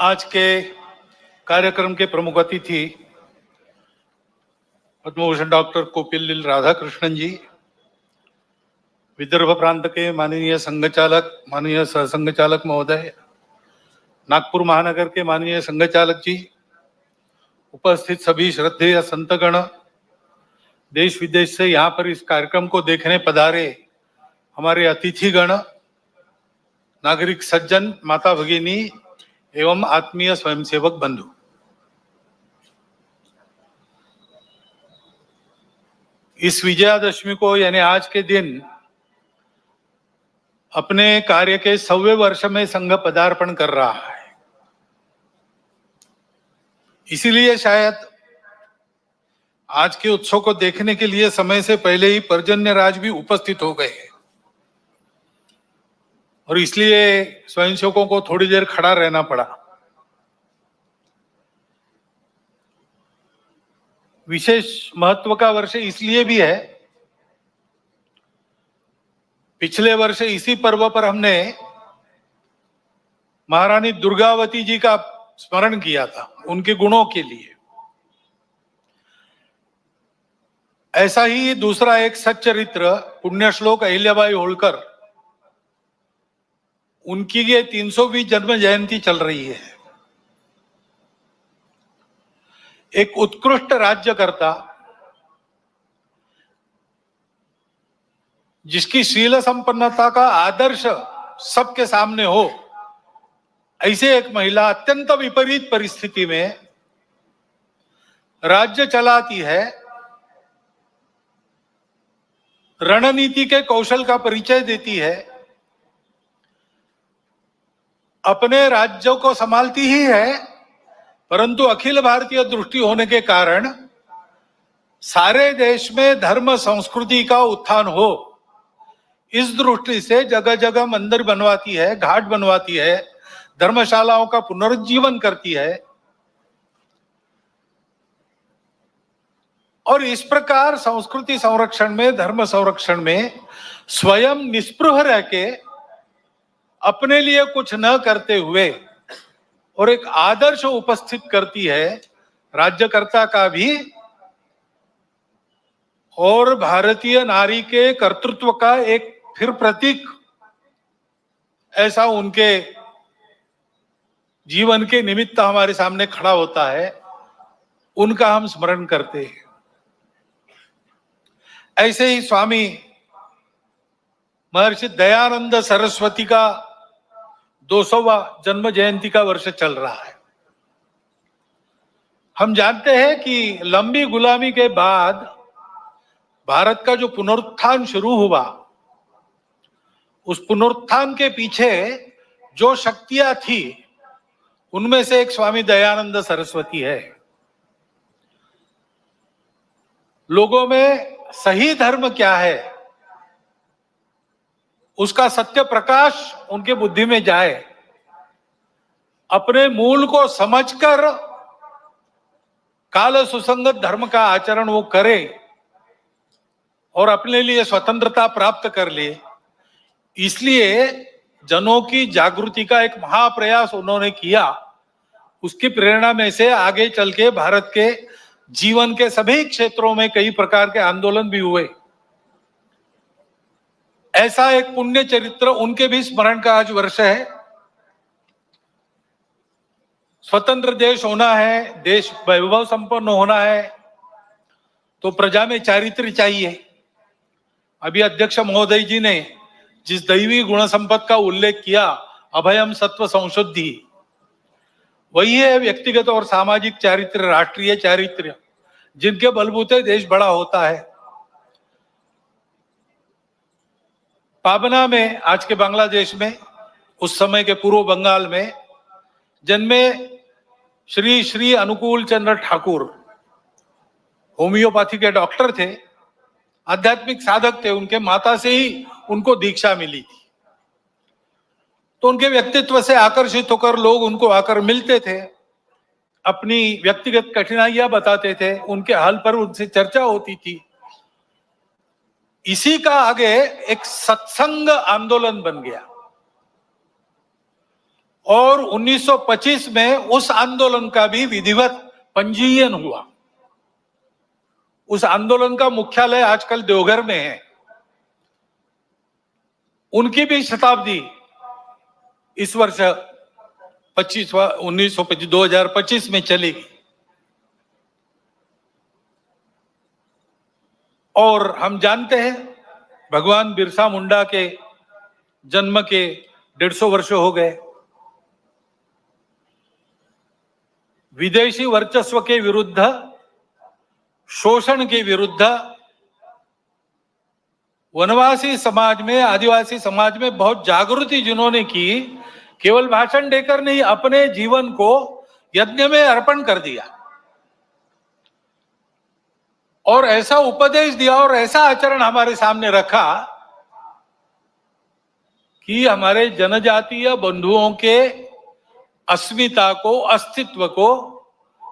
आज के कार्यक्रम के प्रमुख अतिथि पद्मभूषण डॉक्टर कोपिल्लिल राधाकृष्णन जी, विदर्भ प्रांत के माननीय संघचालक, माननीय सहसंघचालक महोदय, नागपुर महानगर के माननीय संघचालक जी, उपस्थित सभी श्रद्धेय संतगण, देश विदेश से यहाँ पर इस कार्यक्रम को देखने पधारे हमारे अतिथिगण, नागरिक सज्जन, माता भगिनी एवं आत्मीय स्वयंसेवक बंधु, इस विजयादशमी को यानी आज के दिन अपने कार्य के 100वें वर्ष में संघ पदार्पण कर रहा है। इसीलिए शायद आज के उत्सव को देखने के लिए समय से पहले ही पर्जन्य राज भी उपस्थित हो गए और इसलिए स्वयंसेवकों को थोड़ी देर खड़ा रहना पड़ा। विशेष महत्व का वर्ष इसलिए भी है, पिछले वर्ष इसी पर्व पर हमने महारानी दुर्गावती जी का स्मरण किया था, उनके गुणों के लिए। ऐसा ही दूसरा एक सच्चरित्र पुण्य श्लोक अहिल्याबाई होळकर, उनकी ये 300वीं जन्म जयंती चल रही है। एक उत्कृष्ट राज्यकर्ता जिसकी शील संपन्नता का आदर्श सबके सामने हो, ऐसे एक महिला अत्यंत विपरीत परिस्थिति में राज्य चलाती है, रणनीति के कौशल का परिचय देती है, अपने राज्यों को संभालती ही है, परंतु अखिल भारतीय दृष्टि होने के कारण सारे देश में धर्म संस्कृति का उत्थान हो, इस दृष्टि से जगह जगह मंदिर बनवाती है, घाट बनवाती है, धर्मशालाओं का पुनरुज्जीवन करती है। और इस प्रकार संस्कृति संरक्षण में, धर्म संरक्षण में स्वयं निस्पृह रह के अपने लिए कुछ न करते हुए और एक आदर्श उपस्थित करती है राज्यकर्ता का भी और भारतीय नारी के कर्तृत्व का एक फिर प्रतीक ऐसा उनके जीवन के निमित्त हमारे सामने खड़ा होता है, उनका हम स्मरण करते हैं। ऐसे ही स्वामी महर्षि दयानंद सरस्वती का 200वां जन्म जयंती का वर्ष चल रहा है। हम जानते हैं कि लंबी गुलामी के बाद भारत का जो पुनरुत्थान शुरू हुआ, उस पुनरुत्थान के पीछे जो शक्तियां थी, उनमें से एक स्वामी दयानंद सरस्वती है। लोगों में सही धर्म क्या है, उसका सत्य प्रकाश उनके बुद्धि में जाए, अपने मूल को समझकर काल सुसंगत धर्म का आचरण वो करे और अपने लिए स्वतंत्रता प्राप्त कर ले। इसलिए जनों की जागृति का एक महाप्रयास उन्होंने किया। उसकी प्रेरणा में से आगे चल के भारत के जीवन के सभी क्षेत्रों में कई प्रकार के आंदोलन भी हुए। ऐसा एक पुण्य चरित्र, उनके भी स्मरण का आज वर्ष है। स्वतंत्र देश होना है, देश वैभव संपन्न होना है, तो प्रजा में चारित्र्य चाहिए। अभी अध्यक्ष महोदय जी ने जिस दैवी गुण संपद का उल्लेख किया, अभयम सत्व संशुद्धि, वही है व्यक्तिगत और सामाजिक चारित्र्य, राष्ट्रीय चारित्र्य, जिनके बलबूते देश बड़ा होता है। पाबना में, आज के बांग्लादेश में, उस समय के पूर्व बंगाल में जन्मे श्री श्री अनुकूल चंद्र ठाकुर होम्योपैथी के डॉक्टर थे, आध्यात्मिक साधक थे। उनके माता से ही उनको दीक्षा मिली थी, तो उनके व्यक्तित्व से आकर्षित होकर लोग उनको आकर मिलते थे, अपनी व्यक्तिगत कठिनाइयां बताते थे, उनके हल पर उनसे चर्चा होती थी। इसी का आगे एक सत्संग आंदोलन बन गया और 1925 में उस आंदोलन का भी विधिवत पंजीयन हुआ। उस आंदोलन का मुख्यालय आजकल देवघर में है। उनकी भी शताब्दी इस वर्ष 2025 में चलेगी। और हम जानते हैं भगवान बिरसा मुंडा के जन्म के 150 वर्ष हो गए। विदेशी वर्चस्व के विरुद्ध, शोषण के विरुद्ध वनवासी समाज में, आदिवासी समाज में बहुत जागृति जिन्होंने की, केवल भाषण देकर नहीं, अपने जीवन को यज्ञ में अर्पण कर दिया और ऐसा उपदेश दिया और ऐसा आचरण हमारे सामने रखा कि हमारे जनजातीय बंधुओं के अस्मिता को, अस्तित्व को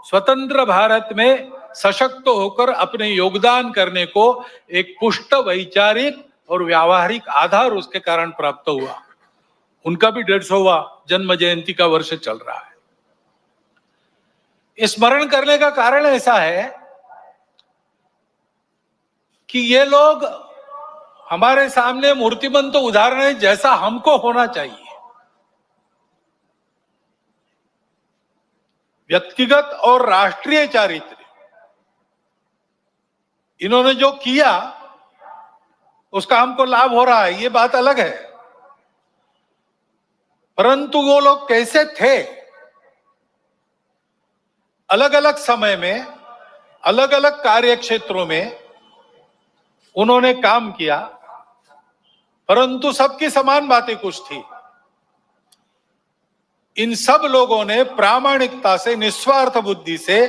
स्वतंत्र भारत में सशक्त होकर अपने योगदान करने को एक पुष्ट वैचारिक और व्यावहारिक आधार उसके कारण प्राप्त हुआ। उनका भी 150वां जन्म जयंती का वर्ष चल रहा है। स्मरण करने का कारण ऐसा है कि ये लोग हमारे सामने मूर्तिमंत उदाहरण है जैसा हमको होना चाहिए। व्यक्तिगत और राष्ट्रीय चारित्र्य इन्होंने जो किया उसका हमको लाभ हो रहा है, ये बात अलग है। परंतु वो लोग कैसे थे, अलग अलग समय में, अलग अलग कार्य क्षेत्रों में उन्होंने काम किया, परंतु सबकी समान बातें कुछ थी। इन सब लोगों ने प्रामाणिकता से, निस्वार्थ बुद्धि से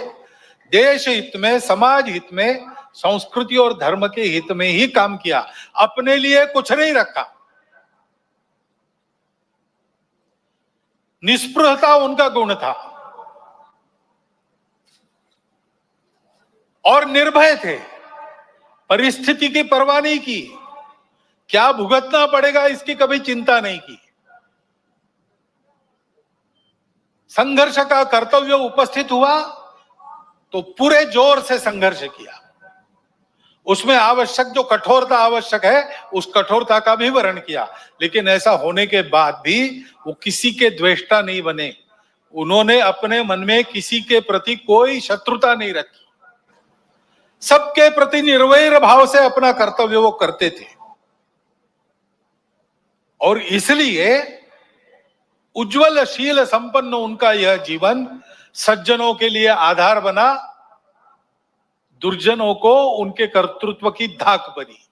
देश हित में, समाज हित में, संस्कृति और धर्म के हित में ही काम किया। अपने लिए कुछ नहीं रखा। निस्पृहता उनका गुण था और निर्भय थे। परिस्थिति की परवाह नहीं की, क्या भुगतना पड़ेगा इसकी कभी चिंता नहीं की। संघर्ष का कर्तव्य उपस्थित हुआ तो पूरे जोर से संघर्ष किया। उसमें आवश्यक जो कठोरता आवश्यक है उस कठोरता का भी वर्ण किया। लेकिन ऐसा होने के बाद भी वो किसी के द्वेष्टा नहीं बने। उन्होंने अपने मन में किसी के प्रति कोई शत्रुता नहीं रखी। सबके प्रति निर्वैर भाव से अपना कर्तव्य वो करते थे। और इसलिए उज्जवल शील संपन्न उनका यह जीवन सज्जनों के लिए आधार बना, दुर्जनों को उनके कर्तृत्व की धाक बनी।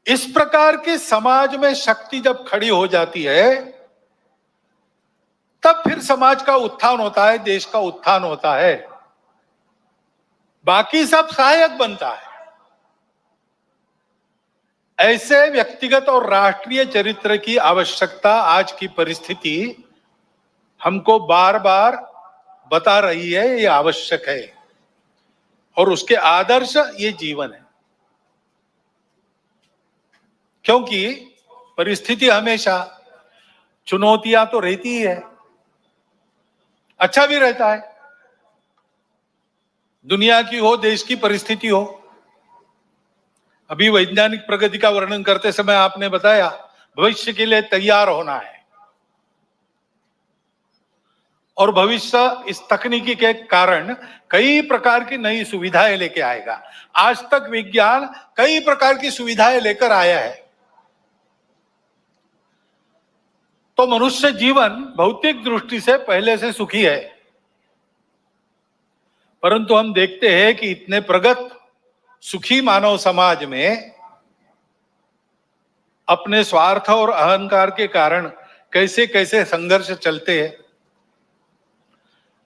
इस प्रकार के समाज में शक्ति जब खड़ी हो जाती है तब फिर समाज का उत्थान होता है, देश का उत्थान होता है। बाकी सब सहायक बनता है। ऐसे व्यक्तिगत और राष्ट्रीय चरित्र की आवश्यकता आज की परिस्थिति हमको बार बार बता रही है, ये आवश्यक है और उसके आदर्श ये जीवन है। क्योंकि परिस्थिति हमेशा, चुनौतियां तो रहती ही है, अच्छा भी रहता है। दुनिया की हो, देश की परिस्थिति हो। अभी वैज्ञानिक प्रगति का वर्णन करते समय आपने बताया भविष्य के लिए तैयार होना है और भविष्य इस तकनीकी के कारण कई प्रकार की नई सुविधाएं लेके आएगा। आज तक विज्ञान कई प्रकार की सुविधाएं लेकर आया है। तो मनुष्य जीवन भौतिक दृष्टि से पहले से सुखी है, परंतु हम देखते हैं कि इतने प्रगत सुखी मानव समाज में अपने स्वार्थ और अहंकार के कारण कैसे कैसे संघर्ष चलते हैं।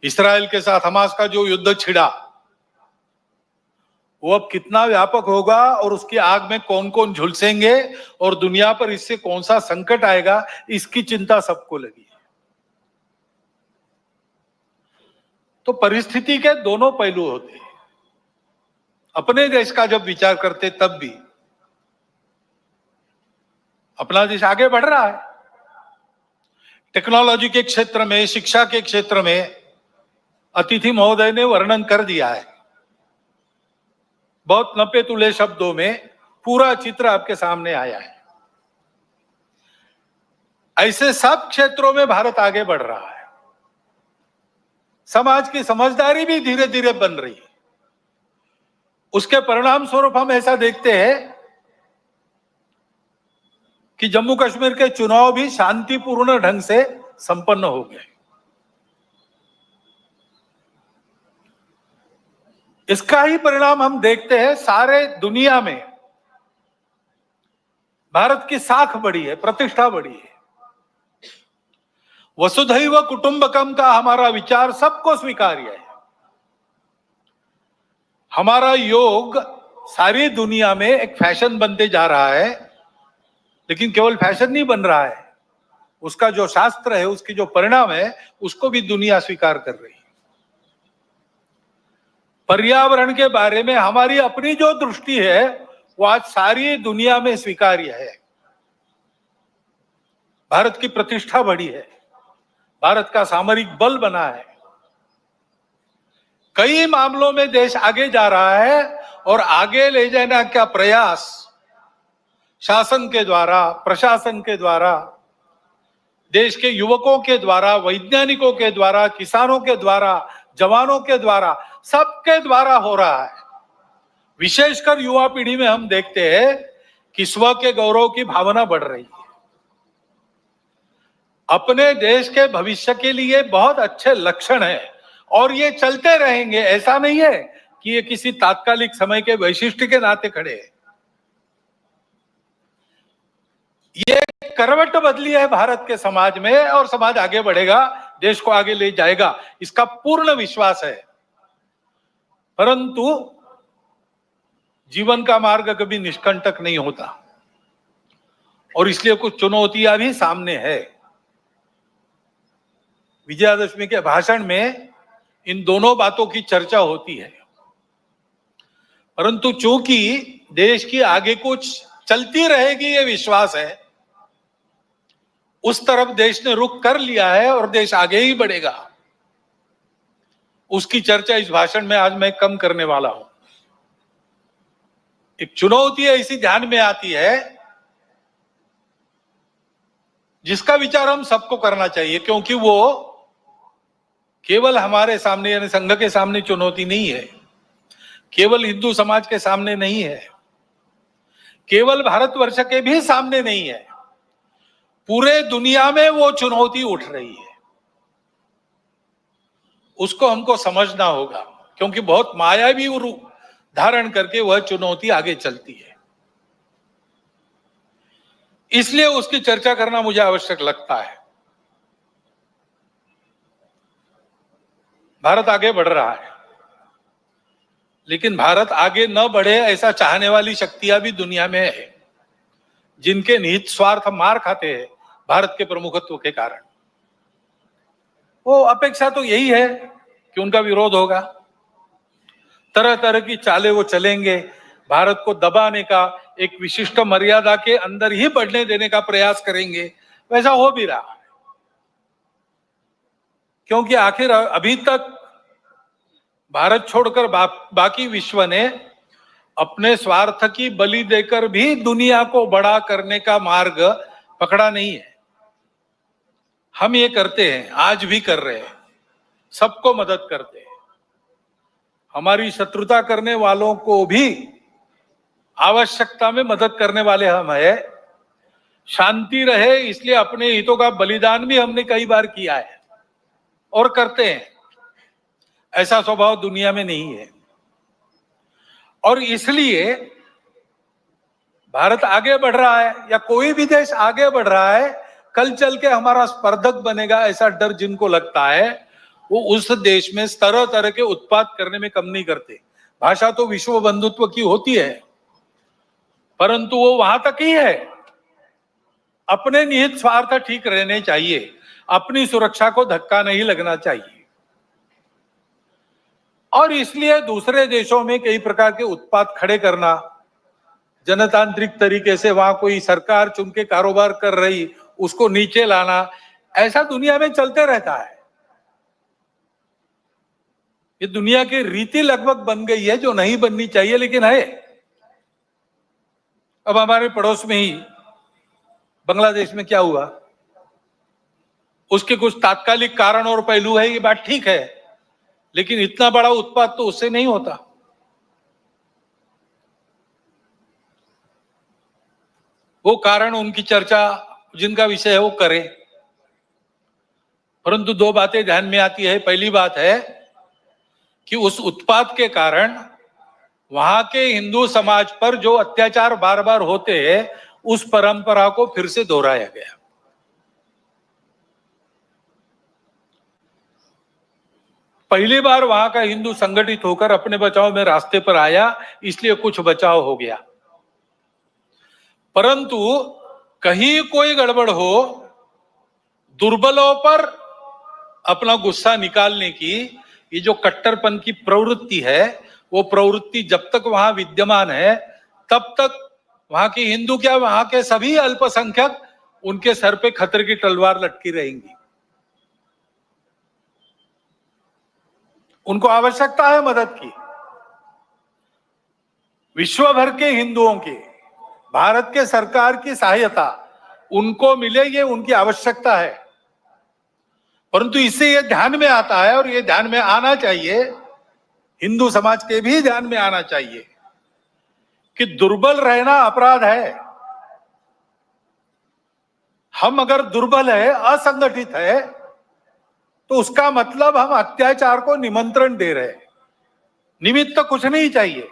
इस्राएल के साथ हमास का जो युद्ध छिड़ा वो अब कितना व्यापक होगा और उसकी आग में कौन कौन झुलसेंगे और दुनिया पर इससे कौन सा संकट आएगा, इसकी चिंता सबको लगी है। तो परिस्थिति के दोनों पहलू होते हैं। अपने देश का जब विचार करते तब भी अपना देश आगे बढ़ रहा है, टेक्नोलॉजी के क्षेत्र में, शिक्षा के क्षेत्र में अतिथि महोदय ने वर्णन कर दिया है। बहुत नपे तुले शब्दों में पूरा चित्र आपके सामने आया है। ऐसे सब क्षेत्रों में भारत आगे बढ़ रहा है। समाज की समझदारी भी धीरे धीरे बन रही है। उसके परिणाम स्वरूप हम ऐसा देखते हैं कि जम्मू कश्मीर के चुनाव भी शांतिपूर्ण ढंग से संपन्न हो गए। इसका ही परिणाम हम देखते हैं सारे दुनिया में। भारत की साख बढ़ी है, प्रतिष्ठा बढ़ी है। वसुधैव कुटुंबकम का हमारा विचार सबको स्वीकार्य है। हमारा योग सारी दुनिया में एक फैशन बनते जा रहा है, लेकिन केवल फैशन नहीं बन रहा है, उसका जो शास्त्र है, उसकी जो परिणाम है, उसको भी दुनिया स्वीकार कर रही है। पर्यावरण के बारे में हमारी अपनी जो दृष्टि है वो आज सारी दुनिया में स्वीकार्य है। भारत की प्रतिष्ठा बढ़ी है, भारत का सामरिक बल बना है, कई मामलों में देश आगे जा रहा है और आगे ले जाने का प्रयास शासन के द्वारा, प्रशासन के द्वारा, देश के युवकों के द्वारा, वैज्ञानिकों के द्वारा, किसानों के द्वारा, जवानों के द्वारा, सबके द्वारा हो रहा है। विशेषकर युवा पीढ़ी में हम देखते हैं कि स्व के गौरव की भावना बढ़ रही है। अपने देश के भविष्य के लिए बहुत अच्छे लक्षण है और ये चलते रहेंगे। ऐसा नहीं है कि ये किसी तात्कालिक समय के वैशिष्ट्य के नाते खड़े हैं। ये करवट बदली है भारत के समाज में और समाज आगे बढ़ेगा, देश को आगे ले जाएगा, इसका पूर्ण विश्वास है। परंतु जीवन का मार्ग कभी निष्कंटक नहीं होता और इसलिए कुछ चुनौतियां भी सामने है। विजयादशमी के भाषण में इन दोनों बातों की चर्चा होती है, परंतु चूंकि देश की आगे कुछ चलती रहेगी ये विश्वास है, उस तरफ देश ने रुख कर लिया है और देश आगे ही बढ़ेगा। उसकी चर्चा इस भाषण में आज मैं कम करने वाला हूं। एक चुनौती ऐसी ध्यान में आती है जिसका विचार हम सबको करना चाहिए, क्योंकि वो केवल हमारे सामने यानी संघ के सामने चुनौती नहीं है, केवल हिंदू समाज के सामने नहीं है, केवल भारतवर्ष के भी सामने नहीं है, पूरे दुनिया में वो चुनौती उठ रही है। उसको हमको समझना होगा, क्योंकि बहुत मायावी रूप धारण करके वह चुनौती आगे चलती है। इसलिए उसकी चर्चा करना मुझे आवश्यक लगता है। भारत आगे बढ़ रहा है, लेकिन भारत आगे न बढ़े ऐसा चाहने वाली शक्तियां भी दुनिया में है, जिनके निहित स्वार्थ मार खाते हैं भारत के प्रमुखत्व के कारण। वो अपेक्षा तो यही है कि उनका विरोध होगा, तरह तरह की चालें वो चलेंगे, भारत को दबाने का, एक विशिष्ट मर्यादा के अंदर ही बढ़ने देने का प्रयास करेंगे। वैसा हो भी रहा है, क्योंकि आखिर अभी तक भारत छोड़कर बाकी विश्व ने अपने स्वार्थ की बलि देकर भी दुनिया को बड़ा करने का मार्ग पकड़ा नहीं है। हम ये करते हैं, आज भी कर रहे हैं, सबको मदद करते हैं। हमारी शत्रुता करने वालों को भी आवश्यकता में मदद करने वाले हम हैं। शांति रहे इसलिए अपने हितों का बलिदान भी हमने कई बार किया है और करते हैं। ऐसा स्वभाव दुनिया में नहीं है और इसलिए भारत आगे बढ़ रहा है या कोई भी देश आगे बढ़ रहा है, कल चल के हमारा स्पर्धक बनेगा ऐसा डर जिनको लगता है, वो उस देश में तरह तरह के उत्पाद करने में कम नहीं करते। भाषा तो विश्व बंधुत्व की होती है, परंतु वो वहां तक ही है। अपने निहित स्वार्थ ठीक रहने चाहिए, अपनी सुरक्षा को धक्का नहीं लगना चाहिए। और इसलिए दूसरे देशों में कई प्रकार के उत्पाद खड़े करना, जनतांत्रिक तरीके से वहां कोई सरकार चुन के कारोबार कर रही, उसको नीचे लाना, ऐसा दुनिया में चलते रहता है। ये दुनिया की रीति लगभग बन गई है, जो नहीं बननी चाहिए लेकिन है। अब हमारे पड़ोस में ही बांग्लादेश में क्या हुआ, उसके कुछ तात्कालिक कारण और पहलू है, ये बात ठीक है, लेकिन इतना बड़ा उत्पाद तो उससे नहीं होता। वो कारण उनकी चर्चा जिनका विषय है वो करें, परंतु दो बातें ध्यान में आती है। पहली बात है कि उस उत्पाद के कारण वहां के हिंदू समाज पर जो अत्याचार बार बार होते हैं, उस परंपरा को फिर से दोहराया गया। पहली बार वहां का हिंदू संगठित होकर अपने बचाव में रास्ते पर आया, इसलिए कुछ बचाव हो गया। परंतु कहीं कोई गड़बड़ हो, दुर्बलों पर अपना गुस्सा निकालने की ये जो कट्टरपन की प्रवृत्ति है, वो प्रवृत्ति जब तक वहां विद्यमान है, तब तक वहां की हिंदू क्या, वहां के सभी अल्पसंख्यक, उनके सर पे खतरे की तलवार लटकी रहेंगी। उनको आवश्यकता है मदद की। विश्व भर के हिंदुओं की, भारत के सरकार की सहायता उनको मिले, ये उनकी आवश्यकता है। परंतु इससे ये ध्यान में आता है, और ये ध्यान में आना चाहिए, हिंदू समाज के भी ध्यान में आना चाहिए कि दुर्बल रहना अपराध है। हम अगर दुर्बल है, असंगठित है, तो उसका मतलब हम अत्याचार को निमंत्रण दे रहे हैं। निमित्त कुछ नहीं चाहिए,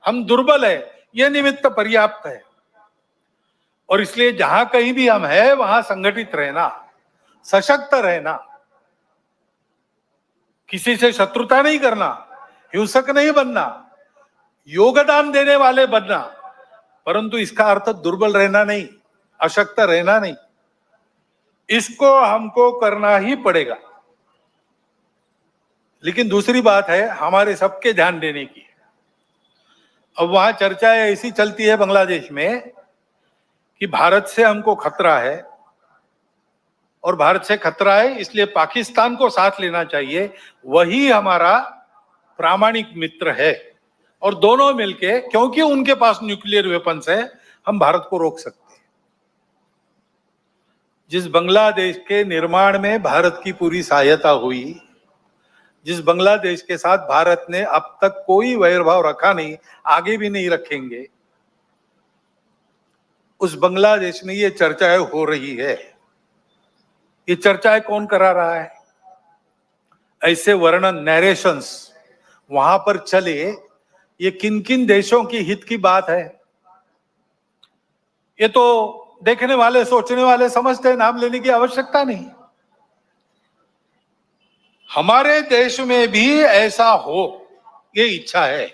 हम दुर्बल है, यह निमित्त पर्याप्त है। और इसलिए जहां कहीं भी हम है, वहां संगठित रहना, सशक्त रहना, किसी से शत्रुता नहीं करना, हिंसक नहीं बनना, योगदान देने वाले बनना, परंतु इसका अर्थ दुर्बल रहना नहीं, अशक्त रहना नहीं। इसको हमको करना ही पड़ेगा। लेकिन दूसरी बात है हमारे सबके ध्यान देने की। अब वहां चर्चा ऐसी चलती है बांग्लादेश में कि भारत से हमको खतरा है, और भारत से खतरा है इसलिए पाकिस्तान को साथ लेना चाहिए, वही हमारा प्रामाणिक मित्र है। और दोनों मिलके, क्योंकि उनके पास न्यूक्लियर वेपन्स है, हम भारत को रोक सकते हैं। जिस बांग्लादेश के निर्माण में भारत की पूरी सहायता हुई, जिस बांग्लादेश के साथ भारत ने अब तक कोई वैरभाव रखा नहीं, आगे भी नहीं रखेंगे, उस बांग्लादेश में ये चर्चाएं हो रही है। ये चर्चाएं कौन करा रहा है? ऐसे वर्णन, नैरेशंस वहां पर चले, ये किन किन देशों की हित की बात है, ये तो देखने वाले, सोचने वाले समझते हैं, नाम लेने की आवश्यकता नहीं। हमारे देश में भी ऐसा हो, ये इच्छा है,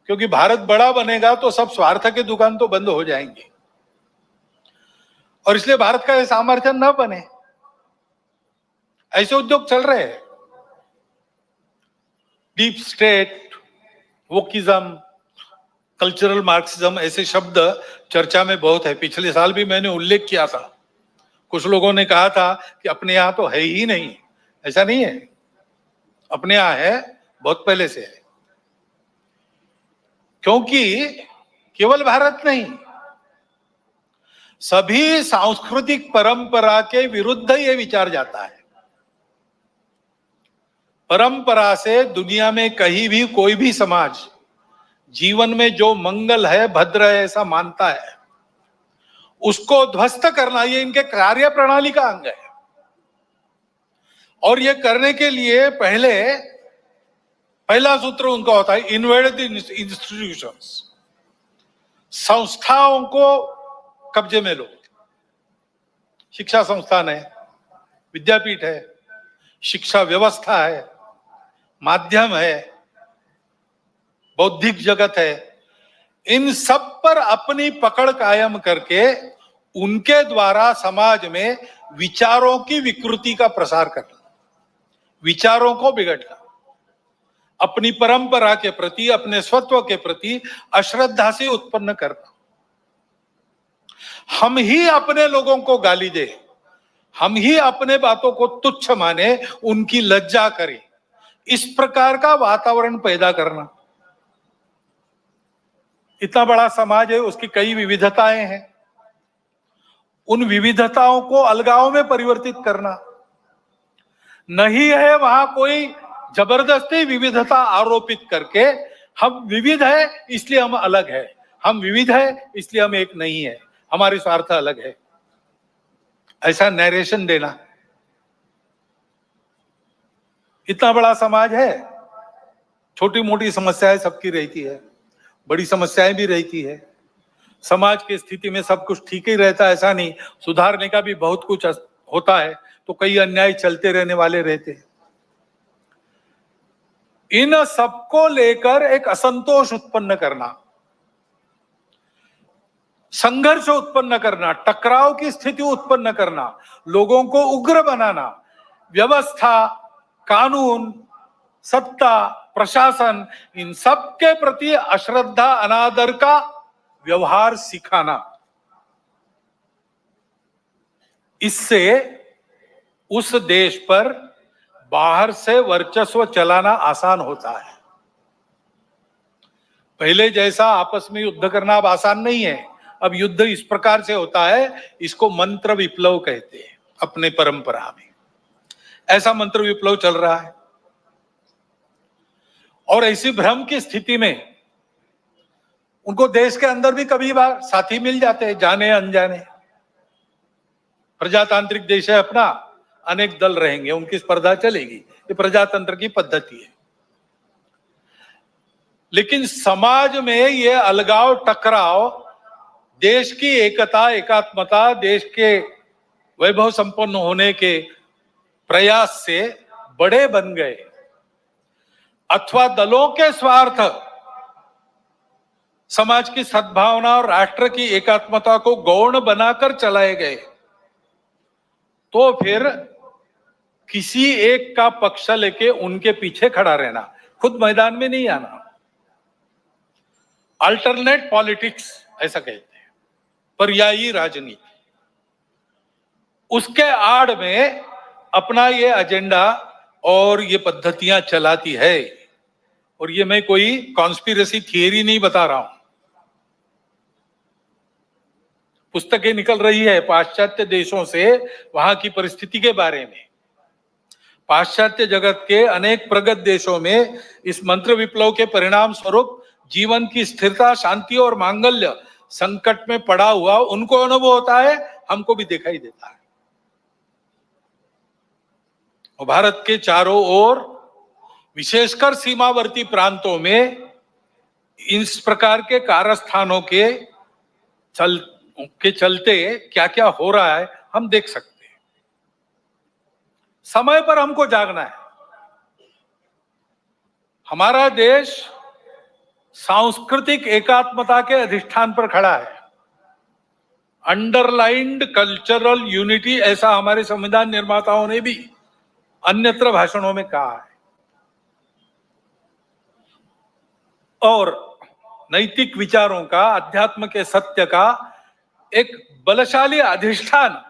क्योंकि भारत बड़ा बनेगा तो सब स्वार्थ के दुकान तो बंद हो जाएंगे, और इसलिए भारत का यह सामर्थ्य न बने। ऐसे उद्योग चल रहे हैं। Deep state, wokeism, cultural Marxism, ऐसे शब्द चर्चा में बहुत है। पिछले साल भी मैंने उल्लेख किया था। कुछ लोगों ने कहा था कि अपने यहां तो है ही नहीं। ऐसा नहीं है, अपने यहां है, बहुत पहले से है। क्योंकि केवल भारत नहीं, सभी सांस्कृतिक परंपरा के विरुद्ध ये विचार जाता है। परंपरा से दुनिया में कहीं भी कोई भी समाज जीवन में जो मंगल है, भद्र है, ऐसा मानता है, उसको ध्वस्त करना ये इनके कार्य प्रणाली का अंग है। और ये करने के लिए पहला सूत्र उनका होता है, इन्वेड द इंस्टीट्यूशंस, संस्थाओं को कब्जे में लो। शिक्षा संस्थान है, विद्यापीठ है, शिक्षा व्यवस्था है, माध्यम है, बौद्धिक जगत है, इन सब पर अपनी पकड़ कायम करके उनके द्वारा समाज में विचारों की विकृति का प्रसार करना, विचारों को बिगड़ना, अपनी परंपरा के प्रति, अपने स्वत्व के प्रति अश्रद्धा से उत्पन्न करना। हम ही अपने लोगों को गाली दे, हम ही अपने बातों को तुच्छ माने, उनकी लज्जा करें, इस प्रकार का वातावरण पैदा करना। इतना बड़ा समाज है, उसकी कई विविधताएं हैं, उन विविधताओं को अलगाव में परिवर्तित करना नहीं है। वहां कोई जबरदस्ती विविधता आरोपित करके हम विविध है इसलिए हम अलग है, हम विविध है इसलिए हम एक नहीं है, हमारे स्वार्थ अलग है, ऐसा नैरेशन देना। इतना बड़ा समाज है, छोटी मोटी समस्याएं सबकी रहती है, बड़ी समस्याएं भी रहती है। समाज की स्थिति में सब कुछ ठीक ही रहता है ऐसा नहीं, सुधारने का भी बहुत कुछ होता है, तो कई अन्याय चलते रहने वाले रहते हैं। इन सबको लेकर एक असंतोष उत्पन्न करना, संघर्ष उत्पन्न करना, टकराव की स्थिति उत्पन्न करना, लोगों को उग्र बनाना, व्यवस्था, कानून, सत्ता, प्रशासन, इन सब के प्रति अश्रद्धा, अनादर का व्यवहार सिखाना, इससे उस देश पर बाहर से वर्चस्व चलाना आसान होता है। पहले जैसा आपस में युद्ध करना अब आसान नहीं है। अब युद्ध इस प्रकार से होता है, इसको मंत्र विप्लव कहते हैं अपने परंपरा में। ऐसा मंत्र विप्लव चल रहा है और ऐसी भ्रम की स्थिति में उनको देश के अंदर भी कभी बार साथी मिल जाते हैं, जाने अनजाने। प्रजातांत्रिक देश है अपना, अनेक दल रहेंगे, उनकी स्पर्धा चलेगी, ये प्रजातंत्र की पद्धति है। लेकिन समाज में ये अलगाव, टकराव, देश की एकता, एकात्मता, देश के वैभव संपन्न होने के प्रयास से बड़े बन गए, अथवा दलों के स्वार्थ समाज की सद्भावना और राष्ट्र की एकात्मता को गौण बनाकर चलाए गए, तो फिर किसी एक का पक्ष लेके उनके पीछे खड़ा रहना, खुद मैदान में नहीं आना। अल्टरनेट पॉलिटिक्स ऐसा कहते हैं, पर्यायी राजनीति, उसके आड़ में अपना ये एजेंडा और ये पद्धतियां चलाती है। और ये मैं कोई कॉन्स्पिरेसी थियरी नहीं बता रहा हूं, पुस्तकें निकल रही है पाश्चात्य देशों से वहां की परिस्थिति के बारे में। पाश्चात्य जगत के अनेक प्रगत देशों में इस मंत्र विप्लव के परिणाम स्वरूप जीवन की स्थिरता, शांति और मांगल्य संकट में पड़ा हुआ उनको अनुभव होता है, हमको भी दिखाई देता है। और भारत के चारों ओर, विशेषकर सीमावर्ती प्रांतों में, इस प्रकार के कारस्थानों के चलते क्या क्या हो रहा है हम देख सकते हैं। समय पर हमको जागना है। हमारा देश सांस्कृतिक एकात्मता के अधिष्ठान पर खड़ा है। अंडरलाइंड कल्चरल यूनिटी, ऐसा हमारे संविधान निर्माताओं ने भी अन्यत्र भाषणों में कहा है। और नैतिक विचारों का, अध्यात्म के सत्य का एक बलशाली अधिष्ठान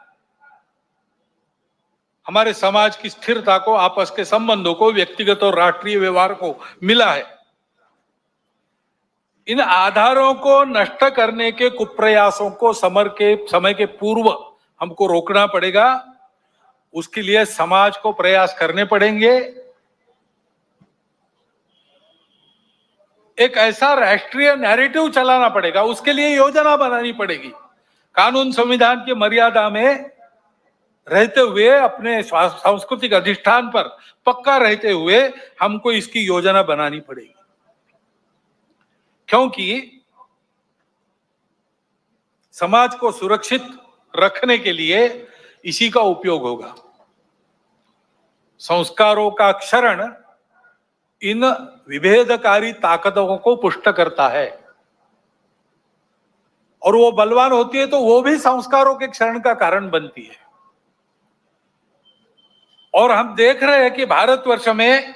हमारे समाज की स्थिरता को, आपस के संबंधों को, व्यक्तिगत और राष्ट्रीय व्यवहार को मिला है। इन आधारों को नष्ट करने के कुप्रयासों को समय के पूर्व हमको रोकना पड़ेगा। उसके लिए समाज को प्रयास करने पड़ेंगे। एक ऐसा राष्ट्रीय नैरेटिव चलाना पड़ेगा, उसके लिए योजना बनानी पड़ेगी। कानून संविधान की मर्यादा में रहते हुए, अपने सांस्कृतिक अधिष्ठान पर पक्का रहते हुए हमको इसकी योजना बनानी पड़ेगी, क्योंकि समाज को सुरक्षित रखने के लिए इसी का उपयोग होगा। संस्कारों का क्षरण इन विभेदकारी ताकतों को पुष्ट करता है, और वो बलवान होती है तो वो भी संस्कारों के क्षरण का कारण बनती है। और हम देख रहे हैं कि भारतवर्ष में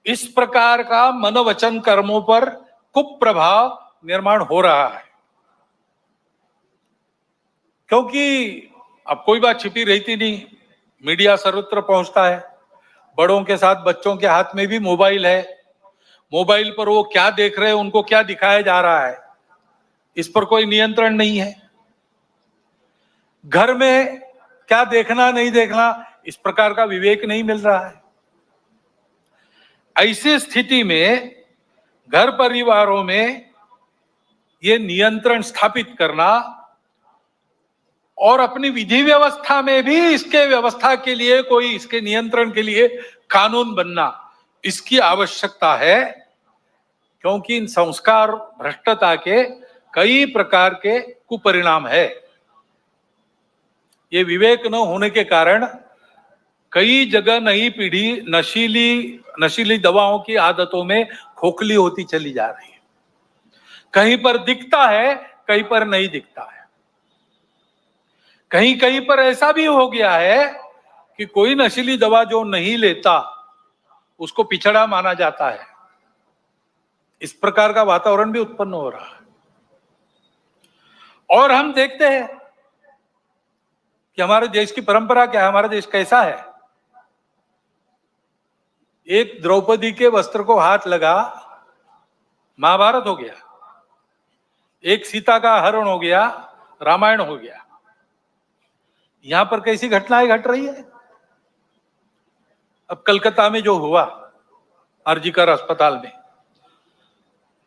इस प्रकार का मनोवचन कर्मों पर कुप्रभाव निर्माण हो रहा है, क्योंकि अब कोई बात छिपी रहती नहीं, मीडिया सर्वत्र पहुंचता है, बड़ों के साथ बच्चों के हाथ में भी मोबाइल है, मोबाइल पर वो क्या देख रहे हैं, उनको क्या दिखाया जा रहा है, इस पर कोई नियंत्रण नहीं है। घर में क्या देखना नहीं देखना, इस प्रकार का विवेक नहीं मिल रहा है। ऐसी स्थिति में घर परिवारों में ये नियंत्रण स्थापित करना और अपनी विधि व्यवस्था में भी इसके व्यवस्था के लिए, कोई इसके नियंत्रण के लिए कानून बनना, इसकी आवश्यकता है। क्योंकि इन संस्कार भ्रष्टता के कई प्रकार के कुपरिणाम है। ये विवेक न होने के कारण कई जगह नई पीढ़ी नशीली दवाओं की आदतों में खोखली होती चली जा रही है। कहीं पर दिखता है, कहीं पर नहीं दिखता है। कहीं कहीं पर ऐसा भी हो गया है कि कोई नशीली दवा जो नहीं लेता उसको पिछड़ा माना जाता है। इस प्रकार का वातावरण भी उत्पन्न हो रहा है। और हम देखते हैं कि हमारे देश की परंपरा क्या है, हमारा देश कैसा है। एक द्रौपदी के वस्त्र को हाथ लगा, महाभारत हो गया। एक सीता का हरण हो गया, रामायण हो गया। यहां पर कैसी घटनाएं घट रही है। अब कलकत्ता में जो हुआ आरजीकर अस्पताल में,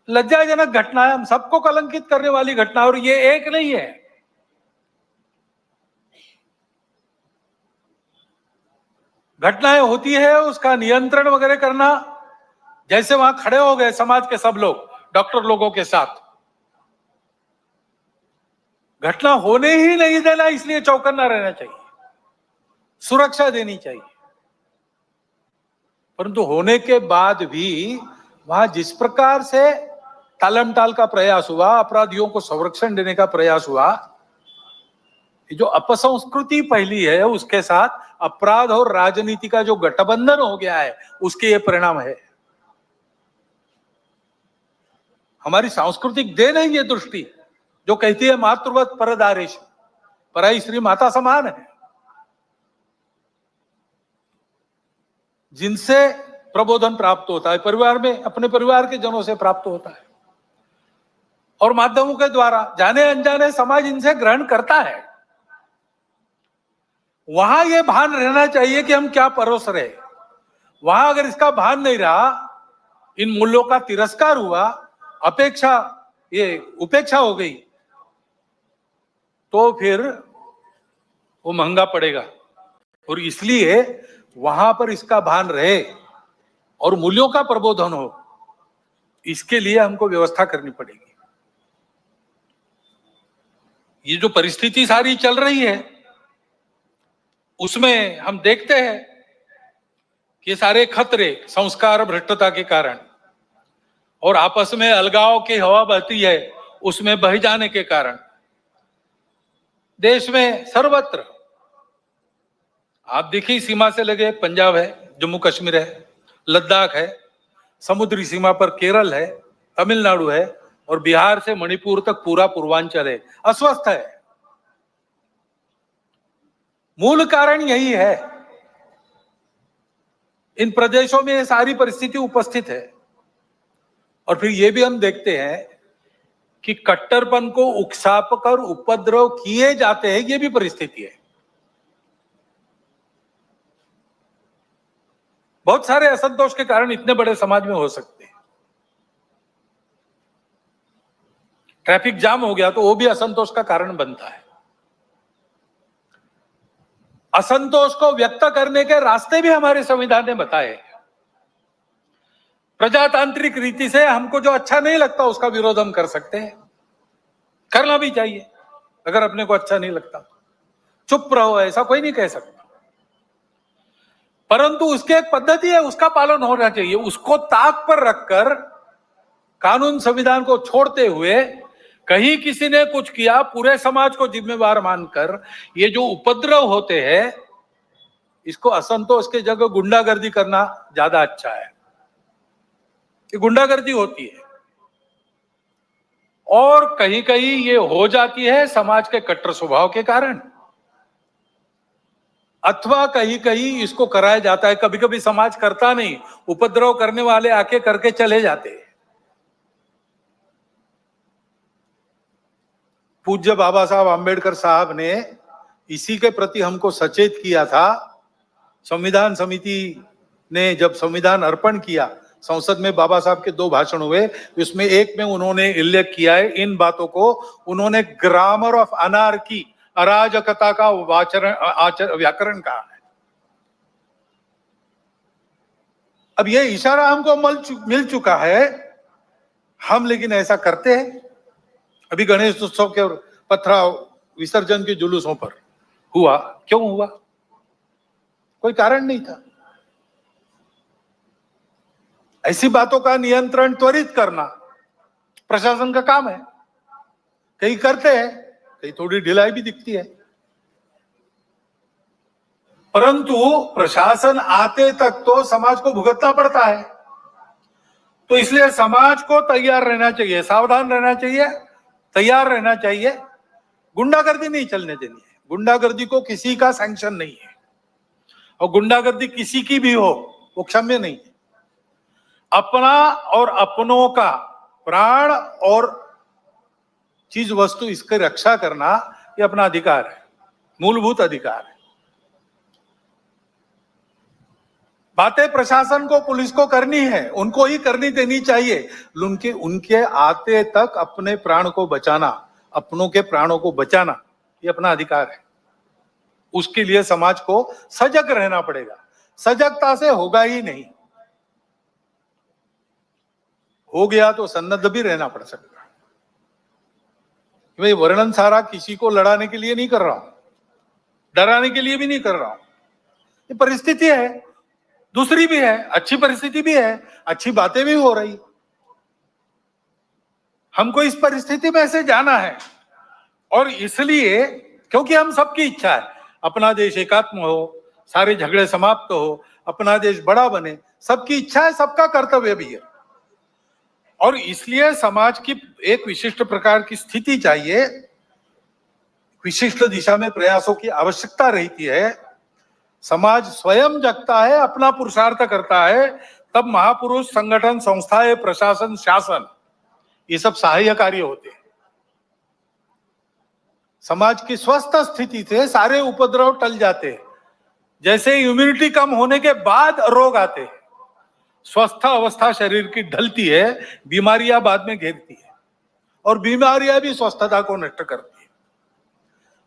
लज्जाजनक घटना है, हम सबको कलंकित करने वाली घटना। और ये एक नहीं है, घटनाएं होती है, उसका नियंत्रण वगैरह करना। जैसे वहां खड़े हो गए समाज के सब लोग डॉक्टर लोगों के साथ, घटना होने ही नहीं देना, इसलिए चौकन्ना रहना चाहिए, सुरक्षा देनी चाहिए। परंतु होने के बाद भी वहां जिस प्रकार से टालमटाल का प्रयास हुआ, अपराधियों को संरक्षण देने का प्रयास हुआ, जो अपसंस्कृति फैली है, उसके साथ अपराध और राजनीति का जो गठबंधन हो गया है, उसके ये परिणाम है। हमारी सांस्कृतिक देन है ये दृष्टि जो कहती है मातृवत परदारेश, पराई स्त्री माता समान है, जिनसे प्रबोधन प्राप्त होता है परिवार में, अपने परिवार के जनों से प्राप्त होता है, और माध्यमों के द्वारा जाने अनजाने समाज इनसे ग्रहण करता है। वहां यह भान रहना चाहिए कि हम क्या परोस रहे। वहां अगर इसका भान नहीं रहा, इन मूल्यों का तिरस्कार हुआ, उपेक्षा हो गई, तो फिर वो महंगा पड़ेगा। और इसलिए वहां पर इसका भान रहे और मूल्यों का प्रबोधन हो, इसके लिए हमको व्यवस्था करनी पड़ेगी। ये जो परिस्थिति सारी चल रही है, उसमें हम देखते हैं कि सारे खतरे संस्कार भ्रष्टता के कारण और आपस में अलगाव की हवा बहती है, उसमें बह जाने के कारण देश में सर्वत्र, आप देखिए, सीमा से लगे पंजाब है, जम्मू कश्मीर है, लद्दाख है, समुद्री सीमा पर केरल है, तमिलनाडु है, और बिहार से मणिपुर तक पूरा पूर्वांचल है, अस्वस्थ है। मूल कारण यही है, इन प्रदेशों में ये सारी परिस्थिति उपस्थित है। और फिर ये भी हम देखते हैं कि कट्टरपन को उकसाकर उपद्रव किए जाते हैं, ये भी परिस्थिति है। बहुत सारे असंतोष के कारण इतने बड़े समाज में हो सकते हैं। ट्रैफिक जाम हो गया तो वो भी असंतोष का कारण बनता है। असंतोष को व्यक्त करने के रास्ते भी हमारे संविधान ने बताए। प्रजातांत्रिक रीति से हमको जो अच्छा नहीं लगता उसका विरोध हम कर सकते हैं, करना भी चाहिए। अगर अपने को अच्छा नहीं लगता चुप रहो, ऐसा कोई नहीं कह सकता, परंतु उसकी एक पद्धति है, उसका पालन होना चाहिए। उसको ताक पर रखकर, कानून संविधान को छोड़ते हुए कहीं किसी ने कुछ किया, पूरे समाज को जिम्मेवार मानकर ये जो उपद्रव होते हैं, इसको असंतोष के जगह गुंडागर्दी करना ज्यादा अच्छा है। ये गुंडागर्दी होती है और कहीं कहीं ये हो जाती है समाज के कट्टर स्वभाव के कारण। अथवा कहीं कहीं इसको कराया जाता है, कभी कभी समाज करता नहीं, उपद्रव करने वाले आके करके चले जाते हैं। पूज्य बाबा साहब आंबेडकर साहब ने इसी के प्रति हमको सचेत किया था। संविधान समिति ने जब संविधान अर्पण किया, संसद में बाबा साहब के 2 भाषण हुए, उसमें एक में उन्होंने उल्लेख किया है इन बातों को, उन्होंने ग्रामर ऑफ अनार्की, अराजकता का व्याकरण कहा है। अब ये इशारा हमको मिल चुका है, हम लेकिन ऐसा करते हैं। अभी गणेश उत्सव के पथराव विसर्जन के जुलूसों पर हुआ, क्यों हुआ? कोई कारण नहीं था। ऐसी बातों का नियंत्रण त्वरित करना प्रशासन का काम है। कहीं करते हैं, कहीं थोड़ी ढिलाई भी दिखती है, परंतु प्रशासन आते तक तो समाज को भुगतना पड़ता है। तो इसलिए समाज को तैयार रहना चाहिए, सावधान रहना चाहिए, तैयार रहना चाहिए। गुंडागर्दी नहीं चलने देनी है। गुंडागर्दी को किसी का सैंक्शन नहीं है, और गुंडागर्दी किसी की भी हो वो क्षम्य नहीं है। अपना और अपनों का प्राण और चीज वस्तु इसकी रक्षा करना ये अपना अधिकार है, मूलभूत अधिकार है। बातें प्रशासन को, पुलिस को करनी है, उनको ही करनी देनी चाहिए। उनके आते तक अपने प्राण को बचाना, अपनों के प्राणों को बचाना ये अपना अधिकार है। उसके लिए समाज को सजग रहना पड़ेगा। सजगता से होगा ही नहीं, हो गया तो सन्नद्ध भी रहना पड़ सकता है। मैं वर्णन सारा किसी को लड़ाने के लिए नहीं कर रहा हूं, डराने के लिए भी नहीं कर रहा हूं। ये परिस्थिति है, दूसरी भी है, अच्छी परिस्थिति भी है, अच्छी बातें भी हो रही। हमको इस परिस्थिति में से जाना है, और इसलिए क्योंकि हम सबकी इच्छा है अपना देश एकात्म हो, सारे झगड़े समाप्त हो, अपना देश बड़ा बने, सबकी इच्छा है, सबका कर्तव्य भी है। और इसलिए समाज की एक विशिष्ट प्रकार की स्थिति चाहिए, विशिष्ट दिशा में प्रयासों की आवश्यकता रहती है। समाज स्वयं जगता है, अपना पुरुषार्थ करता है, तब महापुरुष, संगठन, संस्थाएं, प्रशासन, शासन ये सब सहाय्य कार्य होते हैं। समाज की स्वस्थ स्थिति से सारे उपद्रव टल जाते हैं। जैसे इम्यूनिटी कम होने के बाद रोग आते हैं, स्वस्थ अवस्था शरीर की ढलती है, बीमारियां बाद में घेरती है, और बीमारियां भी स्वस्थता को नष्ट करती है।